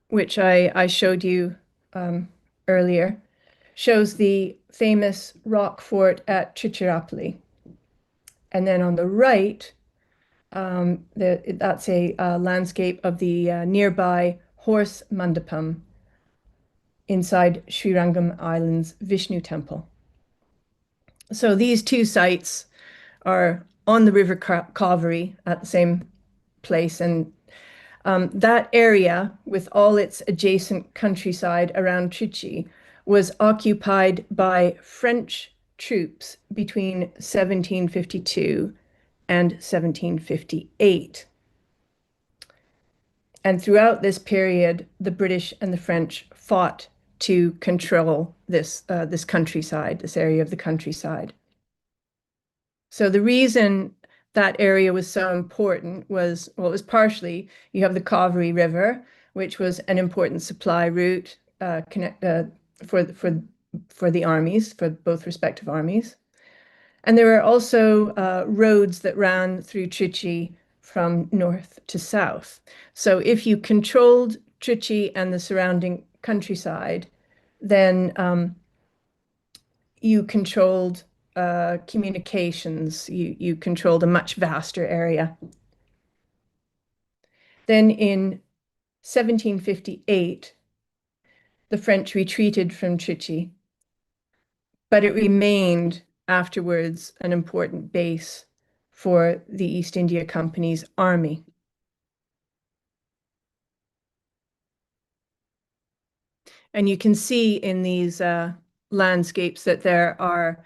which I showed you earlier, shows the famous rock fort at Tiruchirappalli. And then on the right, that's a landscape of the nearby horse mandapam inside Srirangam Island's Vishnu temple. So these two sites are on the River Kaveri at the same place, and that area, with all its adjacent countryside around Trichy, was occupied by French troops between 1752 and 1758. And throughout this period, the British and the French fought to control this countryside, this area of the countryside. So the reason that area was so important was, well, it was partially, you have the Kaveri River, which was an important supply route for the armies, for both respective armies. And there were also roads that ran through Trichy from north to south. So if you controlled Trichy and the surrounding countryside, then you controlled communications, you controlled a much vaster area. Then in 1758, the French retreated from Trichy, but it remained afterwards an important base for the East India Company's army. And you can see in these landscapes that there are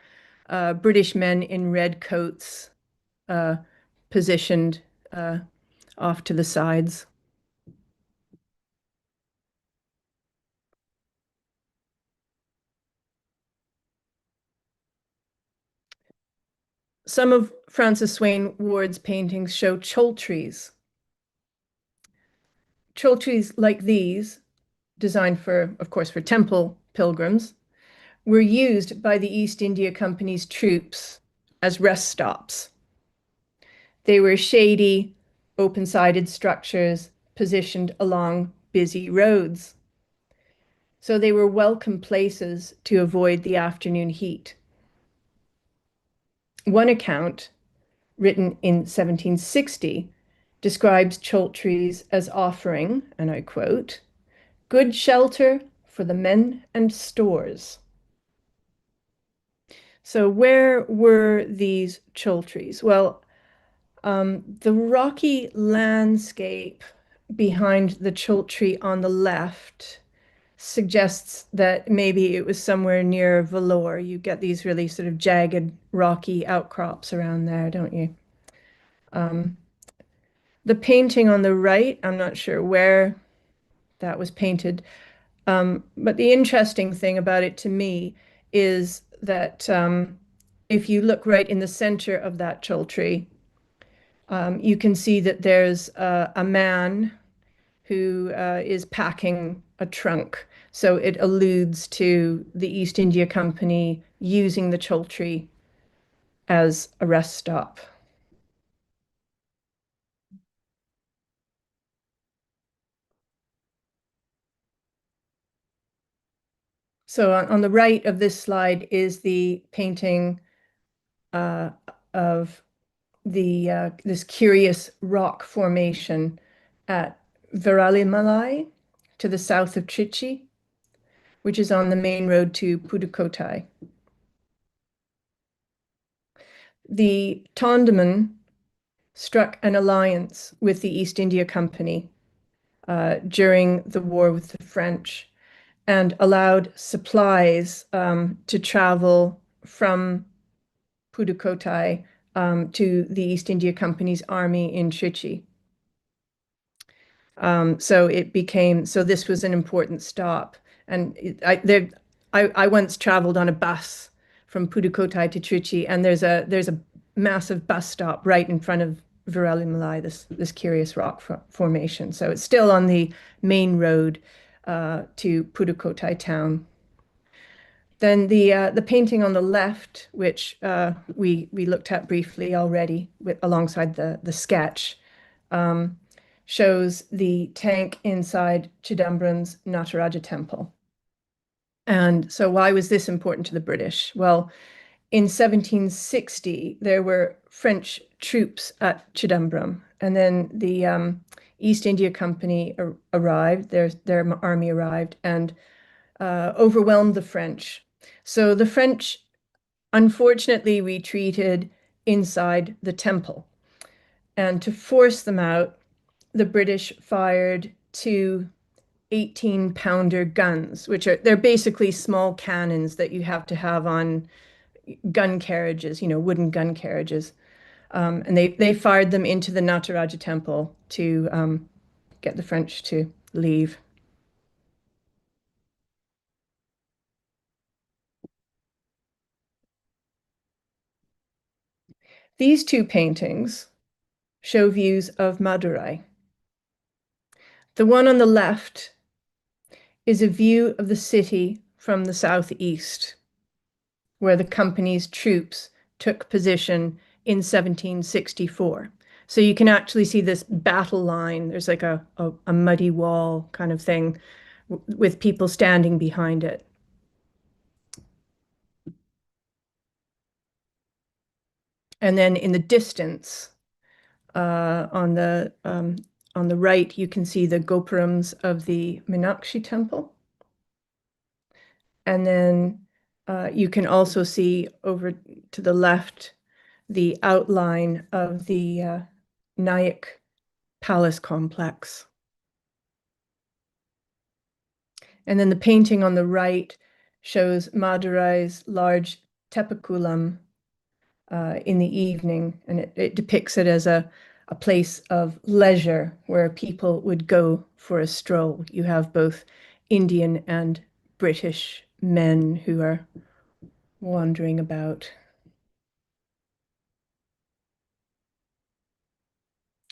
British men in red coats positioned off to the sides. Some of Francis Swain Ward's paintings show choltries. Choltries like these, designed for, of course, for temple pilgrims, were used by the East India Company's troops as rest stops. They were shady, open-sided structures positioned along busy roads. So they were welcome places to avoid the afternoon heat. One account, written in 1760, describes choltries as offering, and I quote, "good shelter for the men and stores." So where were these chultries? Well, the rocky landscape behind the chultry on the left suggests that maybe it was somewhere near Vellore. You get these really sort of jagged, rocky outcrops around there, don't you? Um, the painting on the right, I'm not sure where that was painted. But the interesting thing about it to me is that if you look right in the center of that chultry, you can see that there's a man who is packing a trunk. So it alludes to the East India Company using the chultry as a rest stop. So on the right of this slide is the painting uh, of the this curious rock formation at Viralimalai to the south of Trichy, which is on the main road to Pudukkottai. The Tondaman struck an alliance with the East India Company during the war with the French and allowed supplies to travel from Pudukkottai to the East India Company's army in Trichy. So it became, so this was an important stop. And I once traveled on a bus from Pudukkottai to Trichy, and there's a massive bus stop right in front of Viralimalai, this curious rock formation. So it's still on the main road to Pudukkottai town. Then the painting on the left, which we looked at briefly already alongside the sketch, um, shows the tank inside Chidambaram's Nataraja temple. And so why was this important to the British? Well, in 1760, there were French troops at Chidambaram, and then the East India Company arrived, their army arrived, and overwhelmed the French. So the French unfortunately retreated inside the temple. And to force them out, the British fired two 18-pounder guns, which they're basically small cannons that you have to have on gun carriages, wooden gun carriages. And they fired them into the Nataraja temple to get the French to leave. These two paintings show views of Madurai. The one on the left is a view of the city from the southeast, where the company's troops took position in 1764. So you can actually see this battle line. There's like a muddy wall kind of thing with people standing behind it. And then in the distance, on the right, you can see the gopurams of the Meenakshi temple. And then you can also see over to the left the outline of the Nayak Palace complex. And then the painting on the right shows Madurai's large tepakulam in the evening, and it depicts it as a place of leisure where people would go for a stroll. You have both Indian and British men who are wandering about.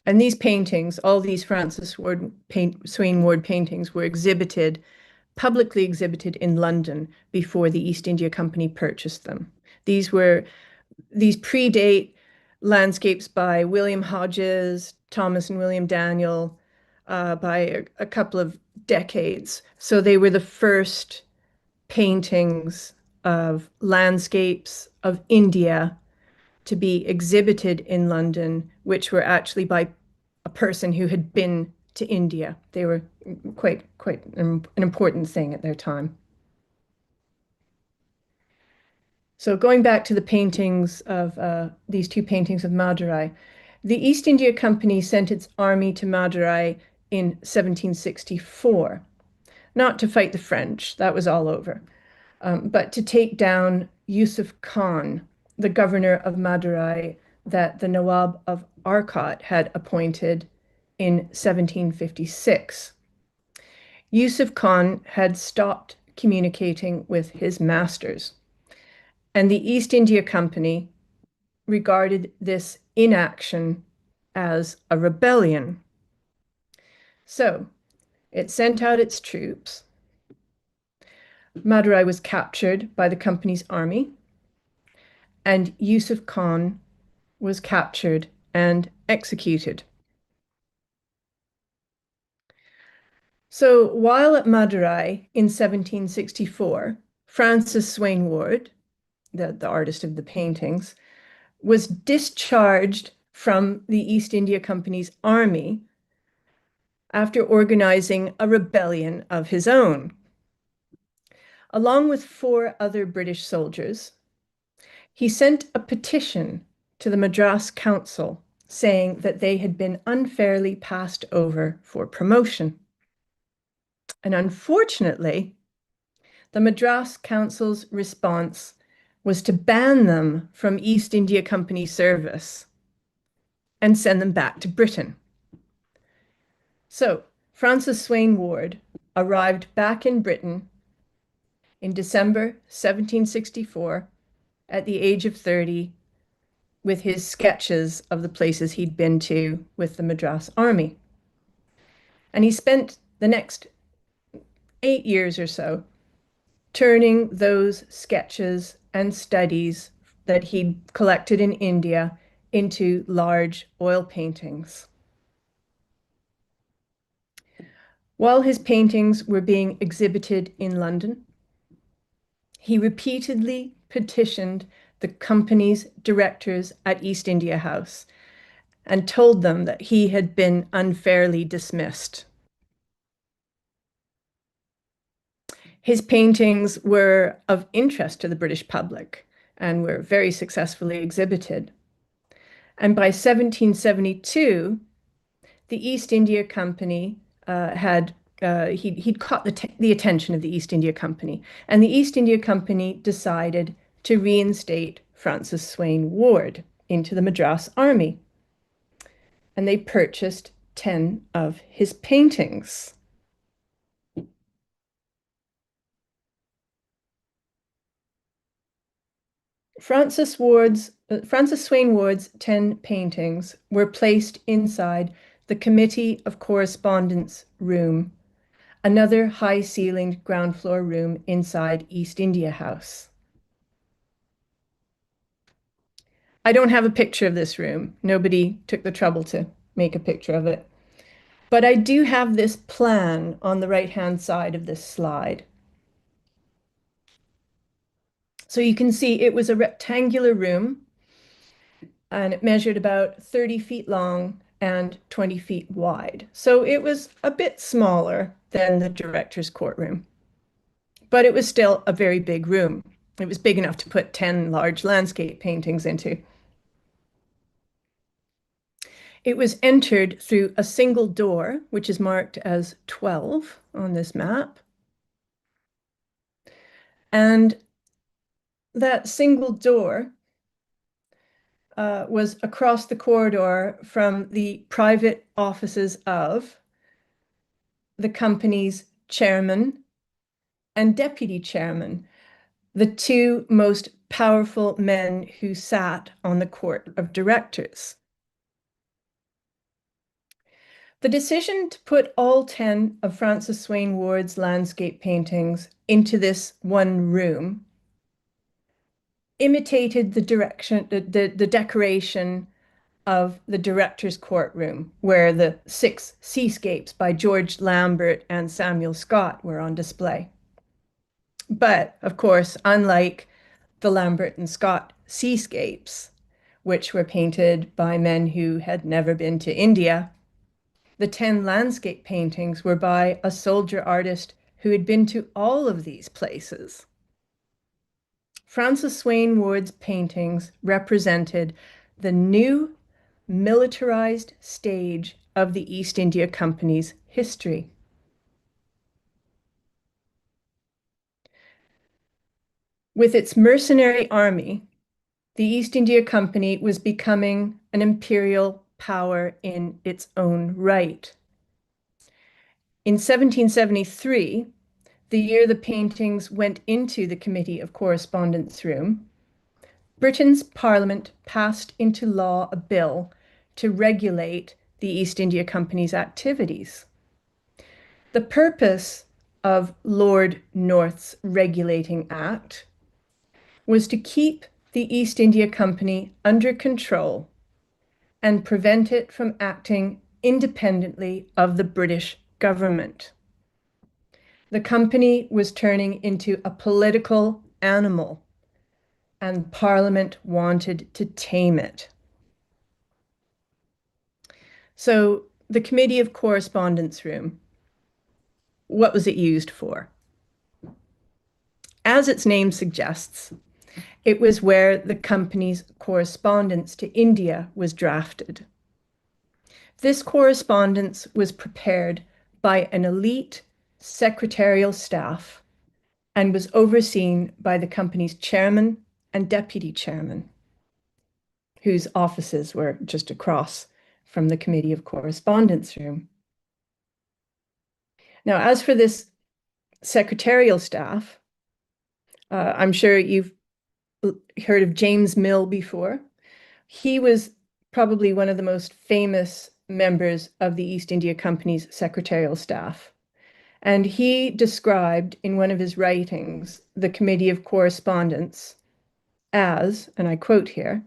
And these paintings, all these Swain Ward paintings were publicly exhibited in London before the East India Company purchased them. These predate landscapes by William Hodges, Thomas and William Daniel, by a couple of decades. So they were the first paintings of landscapes of India to be exhibited in London, which were actually by a person who had been to India. They were quite an important thing at their time. So going back to the paintings of these two paintings of Madurai, the East India Company sent its army to Madurai in 1764, not to fight the French, that was all over, but to take down Yusuf Khan, the governor of Madurai that the Nawab of Arcot had appointed in 1756. Yusuf Khan had stopped communicating with his masters, and the East India Company regarded this inaction as a rebellion. So it sent out its troops. Madurai was captured by the company's army, and Yusuf Khan was captured and executed. So while at Madurai in 1764, Francis Swain Ward, the artist of the paintings, was discharged from the East India Company's army after organizing a rebellion of his own. Along with 4 other British soldiers, he sent a petition to the Madras Council saying that they had been unfairly passed over for promotion. And unfortunately, the Madras Council's response was to ban them from East India Company service and send them back to Britain. So Francis Swain Ward arrived back in Britain in December 1764 at the age of 30 with his sketches of the places he'd been to with the Madras Army. And he spent the next 8 years or so turning those sketches and studies that he'd collected in India into large oil paintings. While his paintings were being exhibited in London, he repeatedly petitioned the company's directors at East India House and told them that he had been unfairly dismissed. His paintings were of interest to the British public and were very successfully exhibited. And by 1772, the East India Company he'd caught the attention of the East India Company, and the East India Company decided to reinstate Francis Swain Ward into the Madras Army. And they purchased 10 of his paintings. Francis Swain Ward's 10 paintings were placed inside the Committee of Correspondence room, another high-ceilinged ground floor room inside East India House. I don't have a picture of this room. Nobody took the trouble to make a picture of it. But I do have this plan on the right-hand side of this slide. So you can see it was a rectangular room, and it measured about 30 feet long and 20 feet wide. So it was a bit smaller than the director's courtroom, but it was still a very big room. It was big enough to put 10 large landscape paintings into. It was entered through a single door, which is marked as 12 on this map. And that single door was across the corridor from the private offices of the company's chairman and deputy chairman, the 2 most powerful men who sat on the court of directors. The decision to put all 10 of Francis Swain Ward's landscape paintings into this one room imitated the decoration of the director's courtroom, where the 6 seascapes by George Lambert and Samuel Scott were on display. But, of course, unlike the Lambert and Scott seascapes, which were painted by men who had never been to India, the 10 landscape paintings were by a soldier artist who had been to all of these places. Francis Swain Ward's paintings represented the new militarized stage of the East India Company's history. With its mercenary army, the East India Company was becoming an imperial power in its own right. In 1773, the year the paintings went into the Committee of Correspondence Room, Britain's Parliament passed into law a bill to regulate the East India Company's activities. The purpose of Lord North's Regulating Act was to keep the East India Company under control and prevent it from acting independently of the British government. The company was turning into a political animal, and Parliament wanted to tame it. So the Committee of Correspondence Room, what was it used for? As its name suggests, it was where the company's correspondence to India was drafted. This correspondence was prepared by an elite secretarial staff and was overseen by the company's chairman and deputy chairman, whose offices were just across from the Committee of Correspondence Room. Now, as for this secretarial staff, I'm sure you've heard of James Mill before. He was probably one of the most famous members of the East India Company's secretarial staff. And he described in one of his writings the Committee of Correspondence as, and I quote here,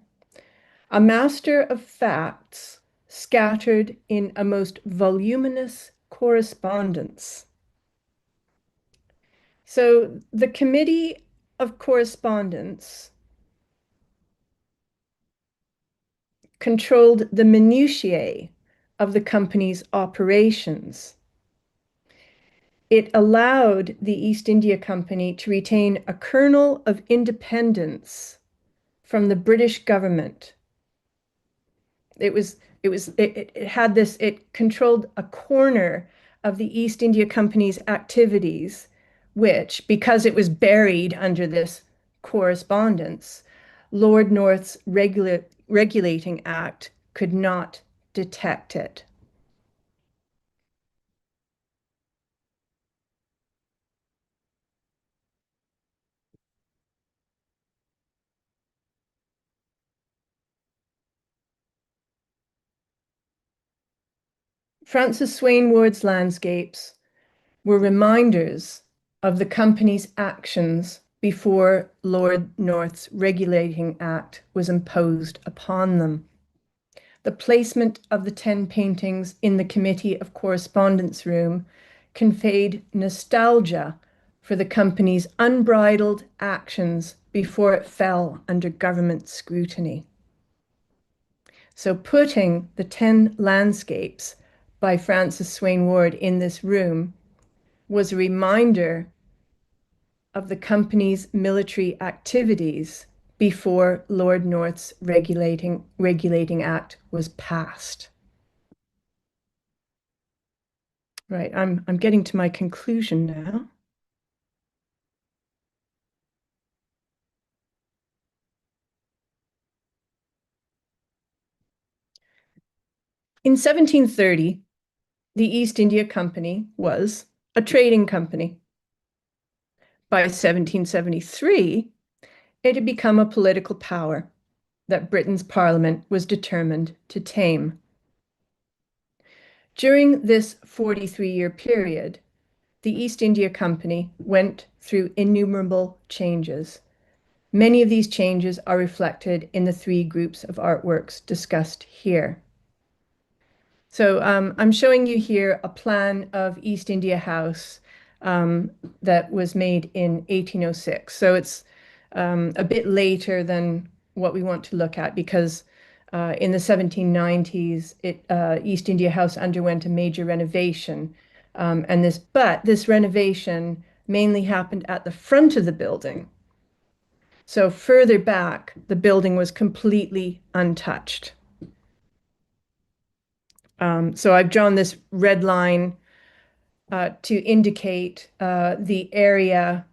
a master of facts scattered in a most voluminous correspondence. So the Committee of Correspondence controlled the minutiae of the company's operations. It allowed the East India Company to retain a kernel of independence from the British government. It controlled a corner of the East India Company's activities, which, because it was buried under this correspondence, Lord North's Regulating Act could not detect it. Francis Swain Ward's landscapes were reminders of the company's actions before Lord North's Regulating Act was imposed upon them. The placement of the 10 paintings in the Committee of Correspondence Room conveyed nostalgia for the company's unbridled actions before it fell under government scrutiny. So putting the 10 landscapes by Francis Swain Ward in this room was a reminder of the company's military activities before Lord North's Regulating Act was passed. Right, I'm getting to my conclusion now. In 1730, the East India Company was a trading company. By 1773, it had become a political power that Britain's Parliament was determined to tame. During this 43-year period, the East India Company went through innumerable changes. Many of these changes are reflected in the 3 groups of artworks discussed here. So I'm showing you here a plan of East India House that was made in 1806. So it's a bit later than what we want to look at because in the 1790s, East India House underwent a major renovation. But this renovation mainly happened at the front of the building. So further back, the building was completely untouched. So I've drawn this red line to indicate the area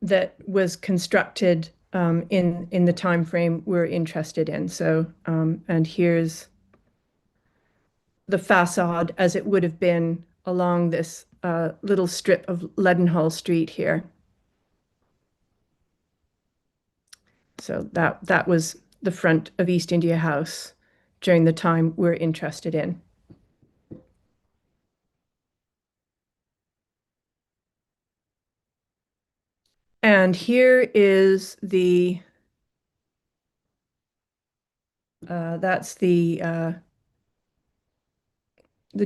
that was constructed in the time frame we're interested in. So, and here's the facade as it would have been along this little strip of Leadenhall Street here. So that was the front of East India House during the time we're interested in. And here is that's the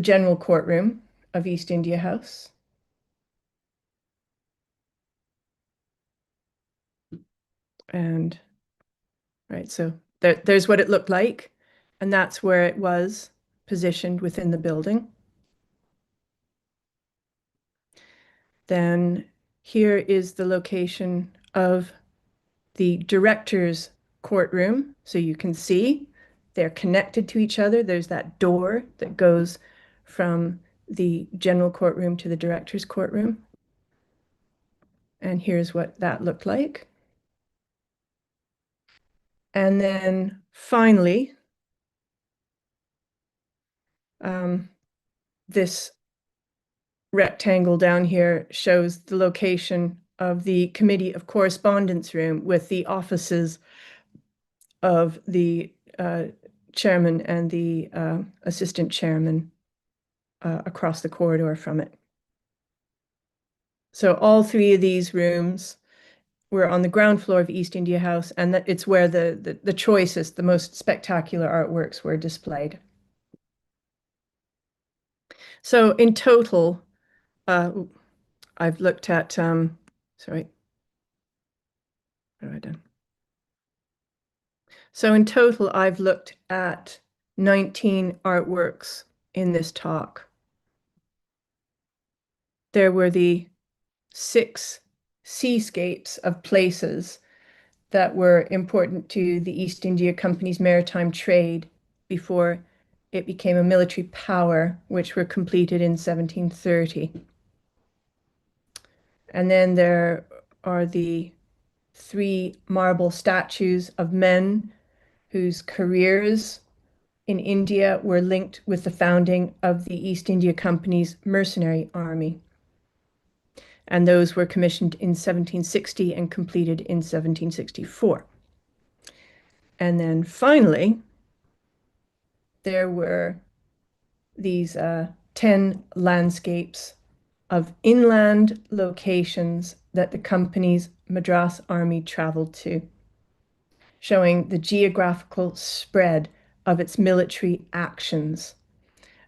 general courtroom of East India House. And right, so there's what it looked like, and that's where it was positioned within the building. Then here is the location of the director's courtroom. So you can see they're connected to each other. There's that door that goes from the general courtroom to the director's courtroom. And here's what that looked like. And then finally, this rectangle down here shows the location of the Committee of Correspondence room with the offices of the chairman and the assistant chairman across the corridor from it. So all three of these rooms were on the ground floor of East India House, and that it's where the choicest, the most spectacular artworks were displayed. So in total, I've looked at, sorry, what have I done? So in total, I've looked at 19 artworks in this talk. There were the 6 seascapes of places that were important to the East India Company's maritime trade before it became a military power, which were completed in 1730. And then there are the 3 marble statues of men whose careers in India were linked with the founding of the East India Company's mercenary army. And those were commissioned in 1760 and completed in 1764. And then finally, there were these 10 landscapes of inland locations that the company's Madras army traveled to, showing the geographical spread of its military actions.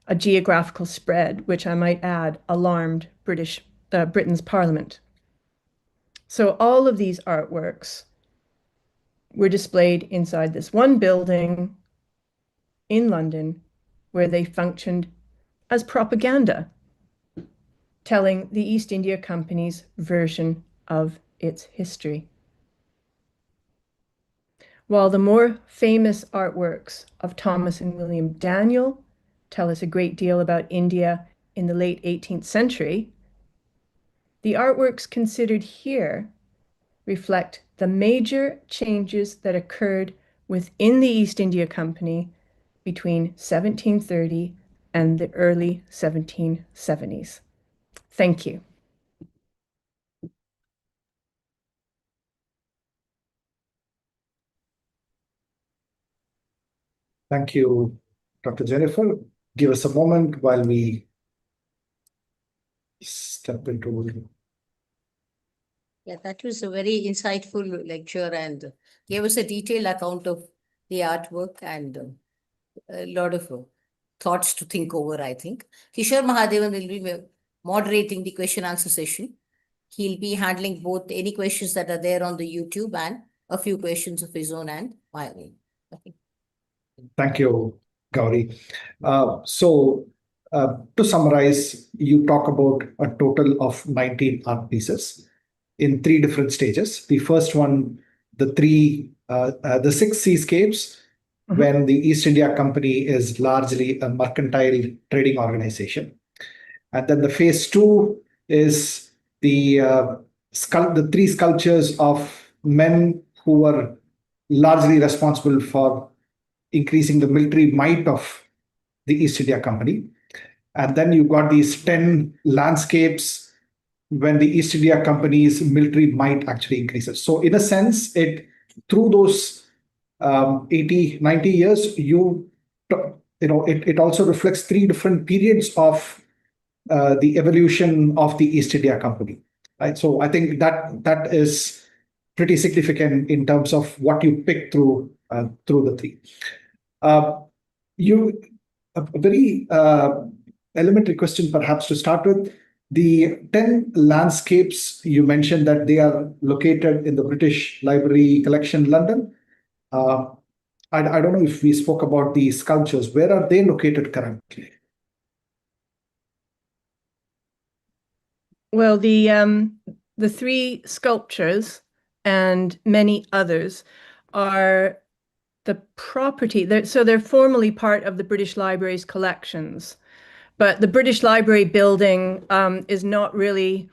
A geographical spread, which I might add, alarmed Britain's Parliament. So all of these artworks were displayed inside this one building in London, where they functioned as propaganda, telling the East India Company's version of its history. While the more famous artworks of Thomas and William Daniel tell us a great deal about India in the late 18th century, the artworks considered here reflect the major changes that occurred within the East India Company between 1730 and the early 1770s. Thank you. Thank you, Dr. Jennifer. Give us a moment while we step into. Yeah, that was a very insightful lecture and gave us a detailed account of the artwork and a lot of thoughts to think over, I think. Kishore Mahadevan will be moderating the question answer session. He'll be handling both any questions that are there on the YouTube and a few questions of his own and my own. Okay. Thank you, Gauri. To summarize, you talk about a total of 19 art pieces in 3 different stages. The first one the six seascapes when the East India Company is largely a mercantile trading organization. And then the phase two is the three sculptures of men who were largely responsible for increasing the military might of the East India Company. And then you've got these 10 landscapes when the East India Company's military might actually increases. So in a sense, through those 80, 90 years, it also reflects three different periods of the evolution of the East India Company, right? So I think that is pretty significant in terms of what you pick through the three. A very elementary question, perhaps to start with. The 10 landscapes, you mentioned that they are located in the British Library collection, London. I don't know if we spoke about the sculptures. Where are they located currently? Well, the three sculptures and many others are the property. So they're formally part of the British Library's collections, but the British Library building is not really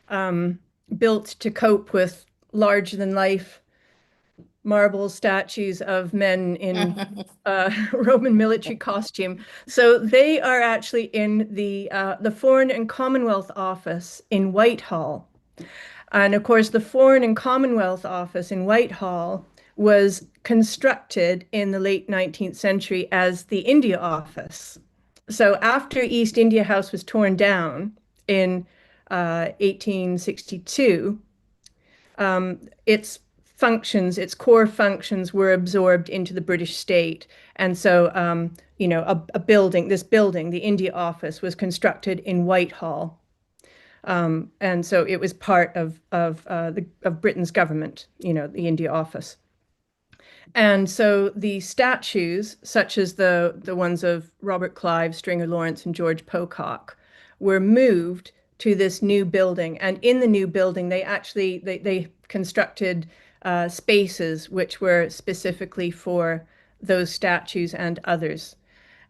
built to cope with larger-than-life marble statues of men in Roman military costume. So they are actually in the Foreign and Commonwealth Office in Whitehall. And of course, the Foreign and Commonwealth Office in Whitehall was constructed in the late 19th century as the India Office. So after East India House was torn down in 1862, its core functions were absorbed into the British state. And so, this building, the India Office, was constructed in Whitehall. And so it was part of Britain's government, the India Office. And so the statues, such as the ones of Robert Clive, Stringer Lawrence, and George Pocock, were moved to this new building. And in the new building, they constructed spaces which were specifically for those statues and others.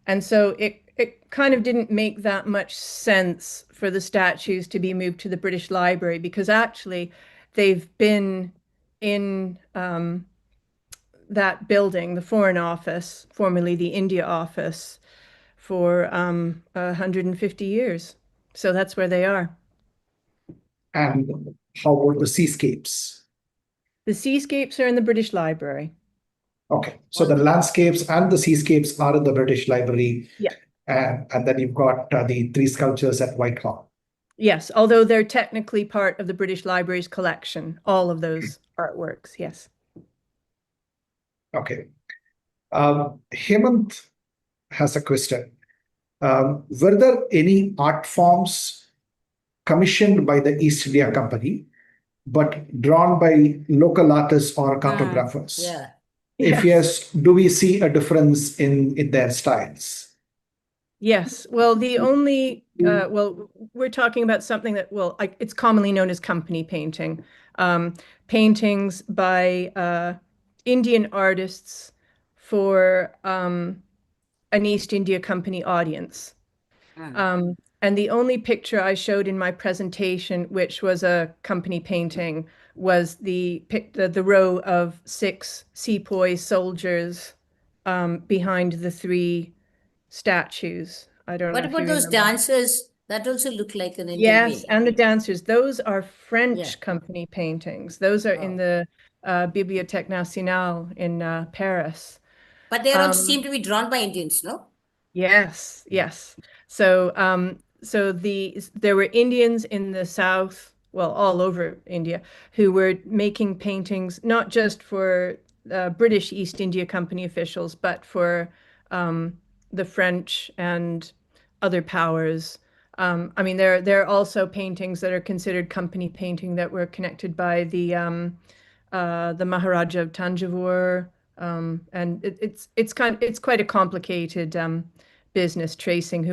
And so it kind of didn't make that much sense for the statues to be moved to the British Library, because actually they've been in that building, the Foreign Office, formerly the India Office, for 150 years. So that's where they are. And how about the seascapes? The seascapes are in the British Library. Okay, so the landscapes and the seascapes are in the British Library. Yeah. And then you've got the three sculptures at Whitehall. Yes, although they're technically part of the British Library's collection, all of those artworks, yes. Okay. Hemant has a question. Were there any art forms commissioned by the East India Company, but drawn by local artists or cartographers? Yeah. If yes, do we see a difference in their styles? Yes. Well, we're talking about something that, it's commonly known as company painting. Paintings by Indian artists for an East India Company audience. And the only picture I showed in my presentation, which was a company painting, was the row of 6 sepoy soldiers behind the 3 statues. I don't know What if about you those remember. dancers? That also look like an Indian Yes, way. and the dancers. Those are French company paintings. Those are in the Bibliothèque Nationale in Paris. But they also seem to be drawn by Indians, no? Yes, yes. So there were Indians in the South, well, all over India, who were making paintings not just for British East India Company officials, but for the French and other powers. I mean, there are also paintings that are considered company painting that were connected by the Maharaja of Tanjavur, and it's quite a complicated business, tracing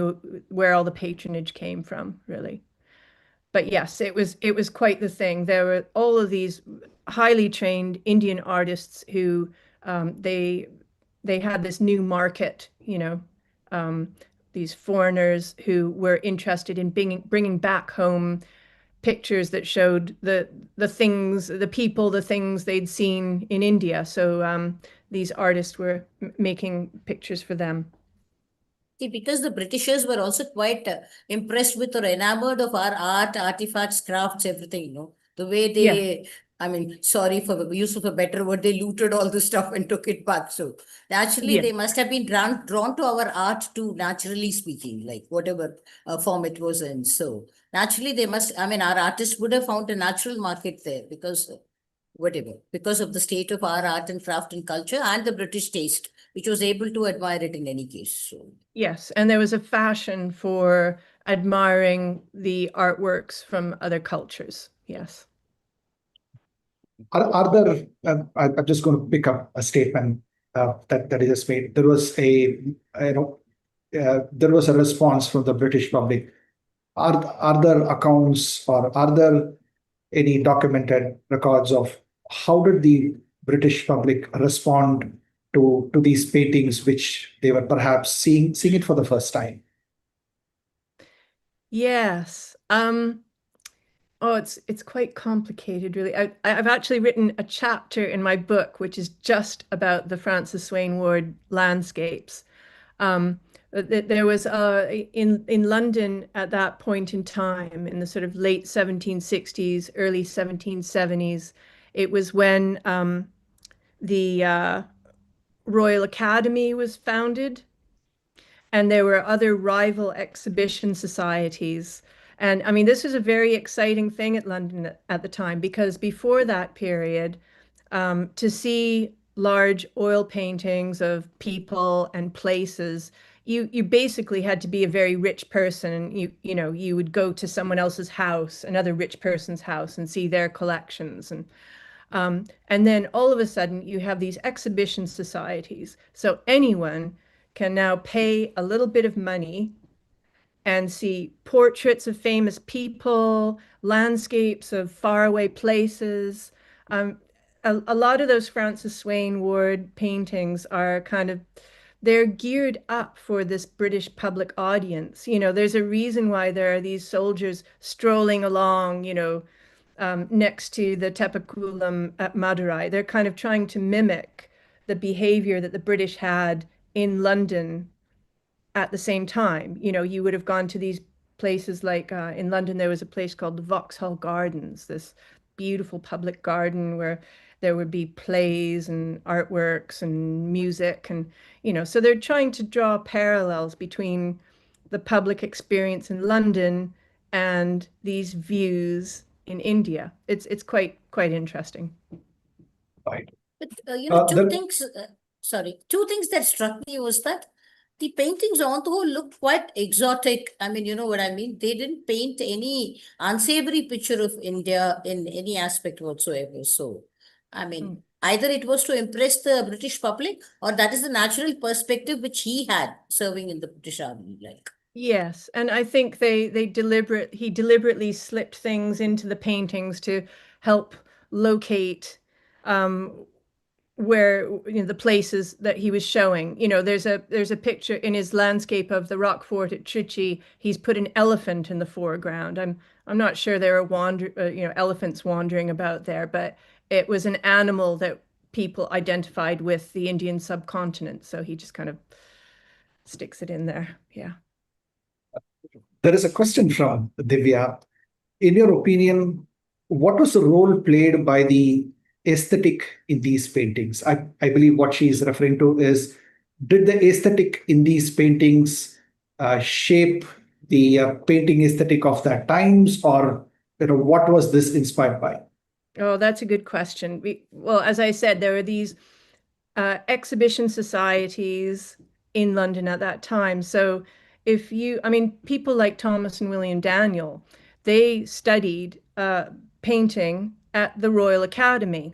where all the patronage came from, really. but yes, it was quite the thing. There were all of these highly trained Indian artists who they had this new market, um, these foreigners who were interested in bringing back home pictures that showed the things, the people, the things they'd seen in India. So these artists were making pictures for them. See, because the Britishers were also quite impressed with or enamored of our art, artifacts, crafts, everything, the way Yeah, they, I mean, sorry for the use of a better word, they looted all the stuff and took it back. So naturally, yeah. they must have been drawn to our art too, naturally speaking, like whatever form it was in. So naturally, they must, I mean, our artists would have found a natural market there because whatever, because of the state of our art and craft and culture and the British taste, which was able to admire it in any case. So. Yes, and there was a fashion for admiring the artworks from other cultures. Yes. Are there, I'm just going to pick up a statement that he just made. There was a response from the British public. Are there accounts or are there any documented records of how did the British public respond to these paintings, which they were perhaps seeing it for the first time? Yes. Oh, it's quite complicated, really. I've actually written a chapter in my book, which is just about the Francis Swaine Ward landscapes. There was in London at that point in time, in the sort of late 1760s, early 1770s. It was when the Royal Academy was founded, and there were other rival exhibition societies. And I mean, this was a very exciting thing at London at the time, because before that period, to see large oil paintings of people and places, you basically had to be a very rich person. And you would go to someone else's house, another rich person's house, and see their collections. And then all of a sudden, you have these exhibition societies. So anyone can now pay a little bit of money and see portraits of famous people, landscapes of faraway places. Um, a lot of those Francis Swaine Ward paintings are they're geared up for this British public audience. There's a reason why there are these soldiers strolling along, next to the Tepakulam at Madurai. They're kind of trying to mimic the behavior that the British had in London at the same time. You would have gone to these places like in London, there was a place called the Vauxhall Gardens, this beautiful public garden where there would be plays and artworks and music. And, so they're trying to draw parallels between the public experience in London and these views in India. It's quite interesting. Right. But, Then two things that struck me was that the paintings on the whole looked quite exotic. I mean, you know what I mean? They didn't paint any unsavory picture of India in any aspect whatsoever. So, I mean, Mm. either it was to impress the British public or that is the natural perspective which he had serving in the British Army. Like, Yes, and I think he deliberately slipped things into the paintings to help locate um, where the places that he was showing. There's a picture in his landscape of the rock fort at Trichy. He's put an elephant in the foreground. I'm not sure there are elephants wandering about there, but it was an animal that people identified with the Indian subcontinent. So he just kind of sticks it in there. Yeah. there is a question from Divya. In your opinion, what was the role played by the aesthetic in these paintings? I believe what she is referring to is, did the aesthetic in these paintings shape the painting aesthetic of that times, or what was this inspired by? Oh, that's a good question. Well, as I said, there were these exhibition societies in London at that time. So I mean, people like Thomas and William Daniel, they studied painting at the Royal Academy.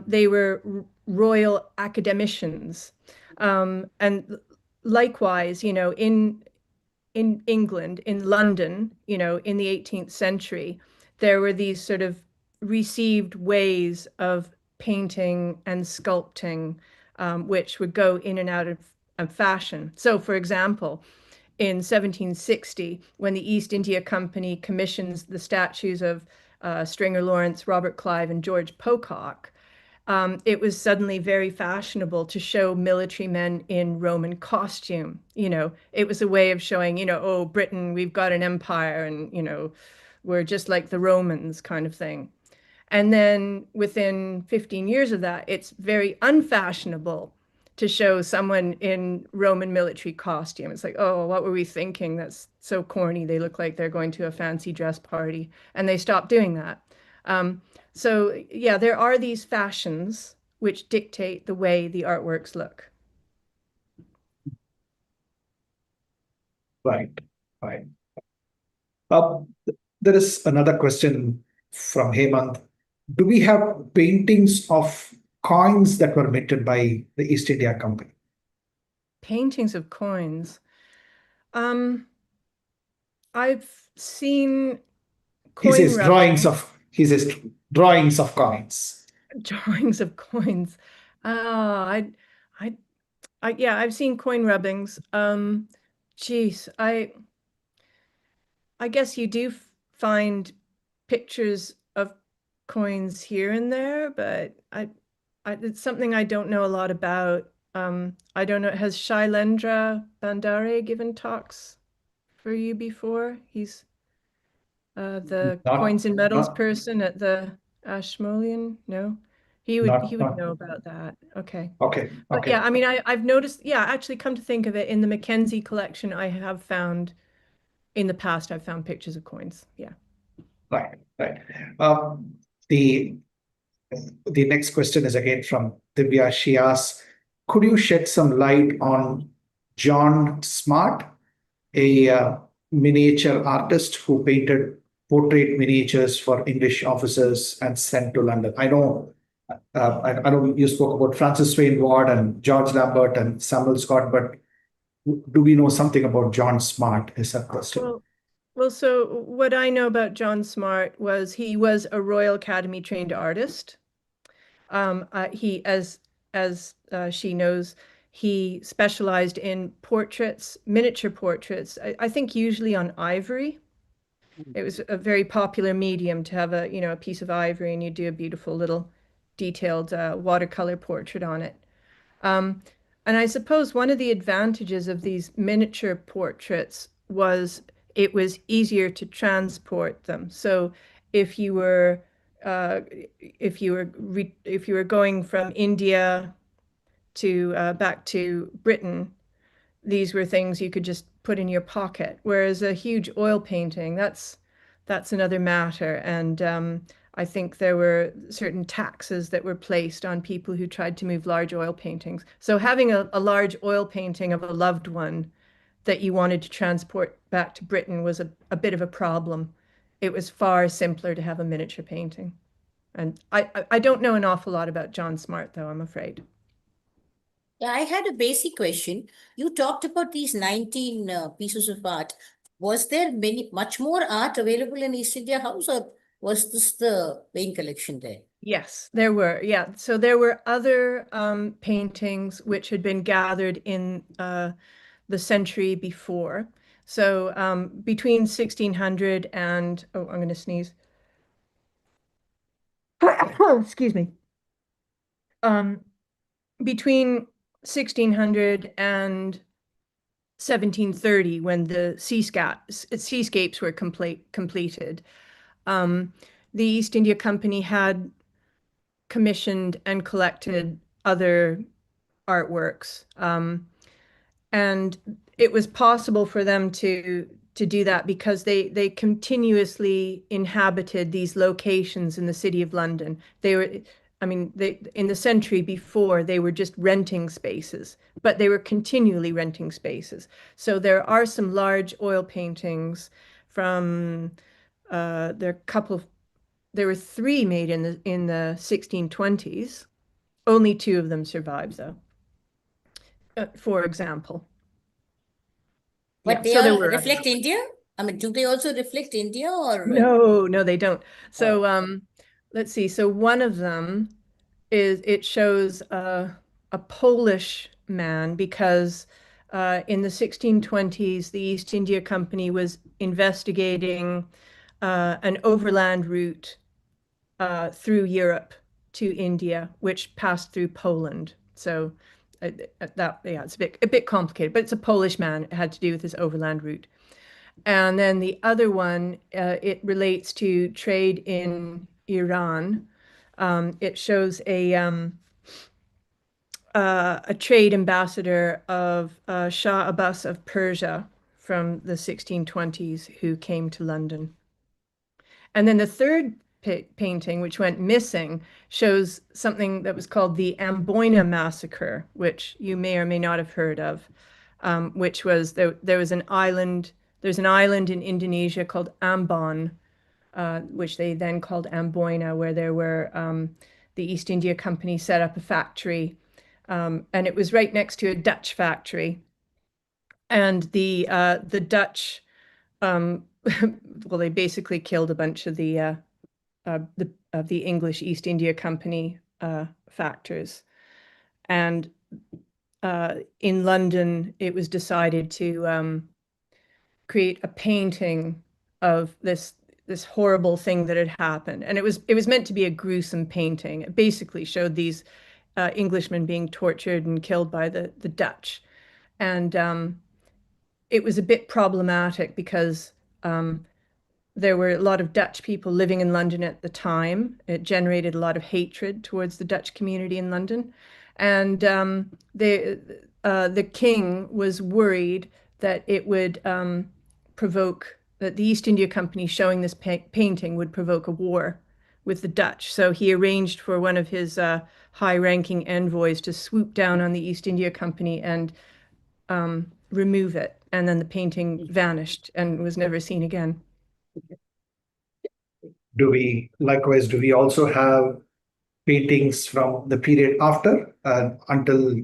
They were royal academicians. And likewise, in in England, in London, in the 18th century, there were these sort of received ways of painting and sculpting, which would go in and out of fashion. So, for example, in 1760, when the East India Company commissions the statues of Stringer Lawrence, Robert Clive, and George Pocock, it was suddenly very fashionable to show military men in Roman costume. It was a way of showing, oh, Britain, we've got an empire and, we're just like the Romans kind of thing. And then within 15 years of that, it's very unfashionable to show someone in Roman military costume. It's like, oh, what were we thinking? That's so corny. They look like they're going to a fancy dress party. And they stopped doing that. So, yeah, there are these fashions which dictate the way the artworks look. Right, right. Uh, there is another question from Hemant. Do we have paintings of coins that were minted by the East India Company? Paintings of coins. Um, I've seen He coin says drawings rubbing, of he says drawings of coins. drawings of coins. I, I, yeah, I've seen coin rubbings. Geez, I guess you do find pictures of coins here and there, but it's something I don't know a lot about. I don't know. Has Shailendra Bandare given talks for you before? He's the Not coins and metals not person at the Ashmolean. No, he would not know about that. Okay. okay, But yeah, okay. I mean, I've noticed, yeah, actually come to think of it, in the Mackenzie collection, I have found, in the past, I've found pictures of coins. Yeah. Right, right. Um, the the next question is again from Divya. She asks, could you shed some light on John Smart, a miniature artist who painted portrait miniatures for English officers and sent to London? I know you spoke about Francis Wayne Ward and George Lambert and Samuel Scott, but do we know something about John Smart? Is that question? Well, so what I know about John Smart was he was a Royal Academy trained artist. He, as she knows, he specialized in portraits, miniature portraits. I think usually on ivory. It was a very popular medium to have a piece of ivory and you do a beautiful little detailed watercolor portrait on it. Um, and I suppose one of the advantages of these miniature portraits was it was easier to transport them. So if you were uh, if you were going from India to back to Britain, these were things you could just put in your pocket. Whereas a huge oil painting, that's another matter. And I think there were certain taxes that were placed on people who tried to move large oil paintings. So having a large oil painting of a loved one that you wanted to transport back to Britain was a bit of a problem. It was far simpler to have a miniature painting. And I don't know an awful lot about John Smart, though, I'm afraid. Yeah, I had a basic question. You talked about these 19 pieces of art. Was there much more art available in East India House, or was this the main collection there? Yes, there were. Yeah. So there were other paintings which had been gathered in the century before. So between 1600 and, oh, I'm going to sneeze. Excuse me. Um, between 1600 and 1730, when the seascapes were completed, um, the East India Company had commissioned and collected other artworks. And it was possible for them to do that because they continuously inhabited these locations in the city of London. They were, I mean, they in the century before they were just renting spaces, but they were continually renting spaces. So there are some large oil paintings from there are a couple. There were three made in the 1620s. Only two of them survive, though. For example. But Yeah, they so there all were reflect India? I mean, do they also reflect India or? no, they don't. So Oh. let's see. So one of them is it shows a Polish man because in the 1620s, the East India Company was investigating an overland route through Europe to India, which passed through Poland. So that yeah, it's a bit complicated, but it's a Polish man. It had to do with his overland route. And then the other one, it relates to trade in Iran. It shows a trade ambassador of Shah Abbas of Persia from the 1620s who came to London. And then the third painting, which went missing, shows something that was called the Amboina Massacre, which you may or may not have heard of, which was there was an island, there's an island in Indonesia called Ambon, which they then called Amboina, where there were the East India Company set up a factory, and it was right next to a Dutch factory, and the Dutch, um, well, they basically killed a bunch of the English East India Company factors, and in London, it was decided to create a painting of this horrible thing that had happened, and it was meant to be a gruesome painting. It basically showed these Englishmen being tortured and killed by the Dutch, and it was a bit problematic because there were a lot of Dutch people living in London at the time. It generated a lot of hatred towards the Dutch community in London, and the king was worried that it would provoke that the East India Company showing this painting would provoke a war with the Dutch. So he arranged for one of his high-ranking envoys to swoop down on the East India Company and remove it. And then the painting vanished and was never seen again. Do we also have paintings from the period after until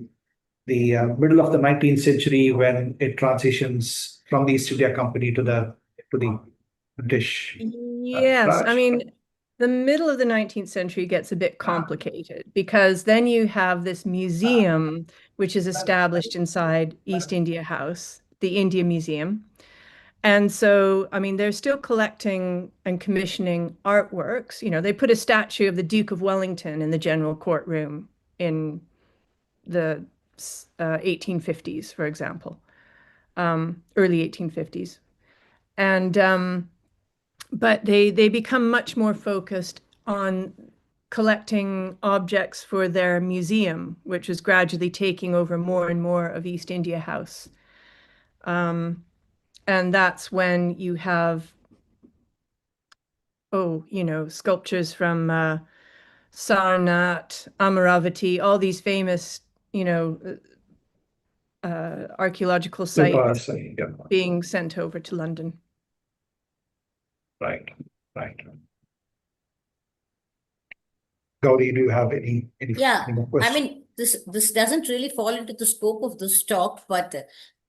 the middle of the 19th century when it transitions from the East India Company to the British Yes, I Raj? mean, the middle of the 19th century gets a bit complicated because then you have this museum which is established inside East India House, the India Museum. And so, I mean, they're still collecting and commissioning artworks. You know, they put a statue of the Duke of Wellington in the general courtroom in the 1850s, for example, early 1850s. And but they become much more focused on collecting objects for their museum, which is gradually taking over more and more of East India House. And that's when you have, sculptures from Sarnath, Amaravati, all these famous, archaeological Super, sites yeah. being sent over to London. Right, right. Gauri, do you have Yeah, any more I questions? mean, this doesn't really fall into the scope of this talk, but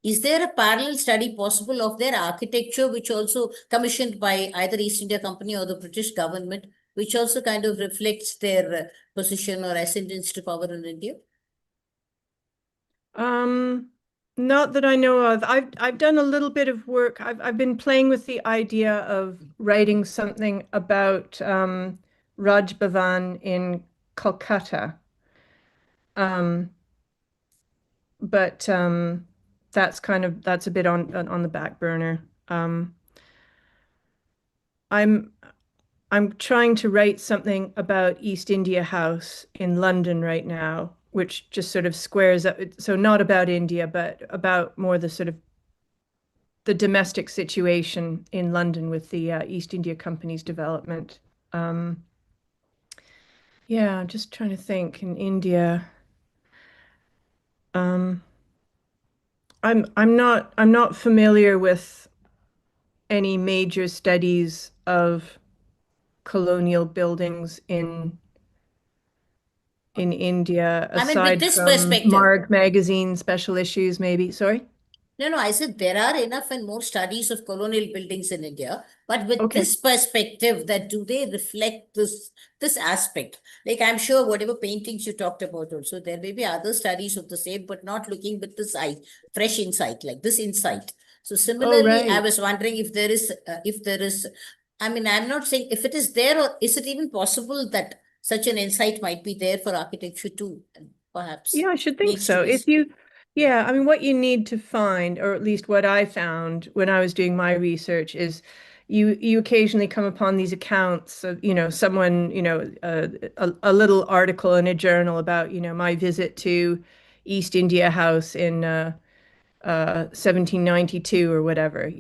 is there a parallel study possible of their architecture, which also commissioned by either East India Company or the British government, which also kind of reflects their position or ascendance to power in India? Um, Not that I know of. I've done a little bit of work. I've been playing with the idea of writing something about Raj Bhavan in Kolkata. Um, but that's a bit on the back burner. I'm I'm trying to write something about East India House in London right now, which just sort of squares up. So not about India, but about more the sort of the domestic situation in London with the East India Company's development. Um, yeah, I'm just trying to think in India. Um, I'm not familiar with any major studies of colonial buildings in India I mean, with aside this from perspective, Marg magazine special issues, maybe. Sorry? No, I said there are enough and more studies of colonial buildings in India, but with Okay. this perspective, that do they reflect this aspect? Like I'm sure whatever paintings you talked about also, there may be other studies of the same, but not looking with this eye, fresh insight, like this insight. So Oh, similarly, I right. was wondering if there is, I mean, I'm not saying if it is there, or is it even possible that such an insight might be there for architecture too, and perhaps Yeah, I should think needs to so. be. Yeah, I mean, what you need to find, or at least what I found when I was doing my research, is you occasionally come upon these accounts of, someone, a little article in a journal about, my visit to East India House in 1792 or whatever,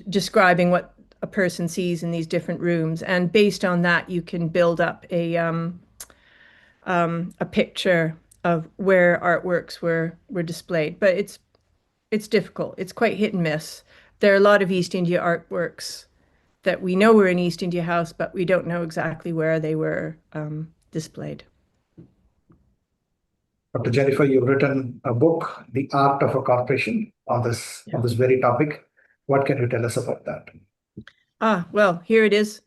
describing what a person sees in these different rooms, and based on that, you can build up a picture of where artworks were displayed. But it's difficult. It's quite hit and miss. There are a lot of East India artworks that we know were in East India House, but we don't know exactly where they were displayed. Dr. Jennifer, you've written a book, The Art of a Corporation, on this very topic. What can you tell us about that? Well, here it is,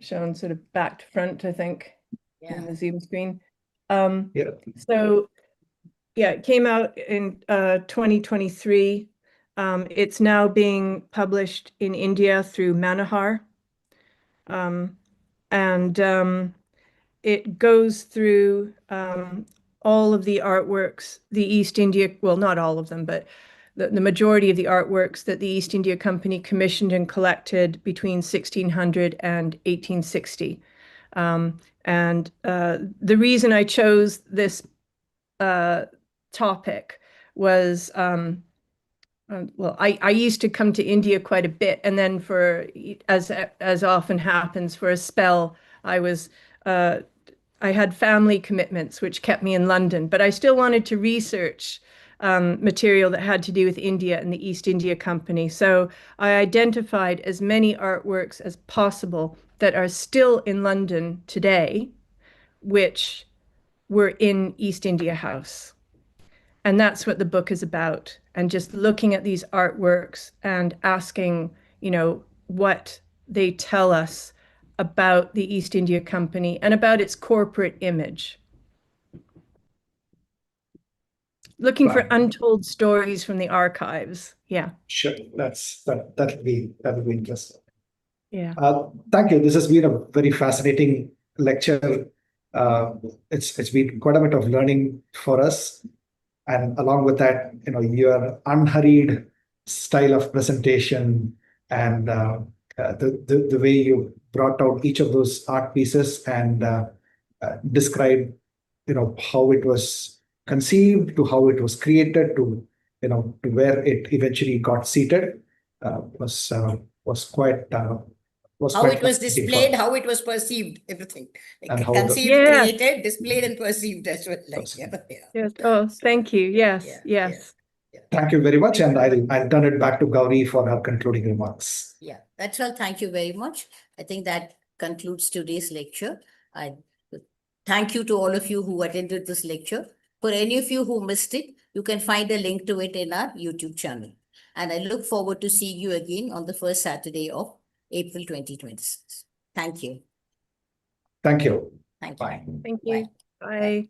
shown sort of back to front, I think, in the Zoom screen. Yeah. So yeah, it came out in 2023. It's now being published in India through Manohar. And it goes through all of the artworks, the East India, well, not all of them, but the majority of the artworks that the East India Company commissioned and collected between 1600 and 1860. And the reason I chose this topic was, well, I used to come to India quite a bit, and then as often happens, for a spell, I had family commitments which kept me in London, but I still wanted to research material that had to do with India and the East India Company. So I identified as many artworks as possible that are still in London today, which were in East India House. And that's what the book is about. And just looking at these artworks and asking, what they tell us about the East India Company and about its corporate image. Looking for untold stories from the archives. Yeah. Sure. That'll be interesting. Yeah. Thank you. This has been a very fascinating lecture. It's been quite a bit of learning for us. And along with that, your unhurried style of presentation and the way you brought out each of those art pieces and described, how it was conceived, to how it was created, to where it eventually got seated, was quite. How it was displayed, how it was perceived, everything. And how conceived, created, displayed, and perceived as well. Yes. Oh, thank you. Yes. Yes. Thank you very much. And I'll turn it back to Gauri for her concluding remarks. Yeah, that's all. Thank you very much. I think that concludes today's lecture. I thank you to all of you who attended this lecture. For any of you who missed it, you can find a link to it in our YouTube channel. And I look forward to seeing you again on the first Saturday of April 2026. Thank you. Thank you. Thank you. Bye. Thank you. Bye.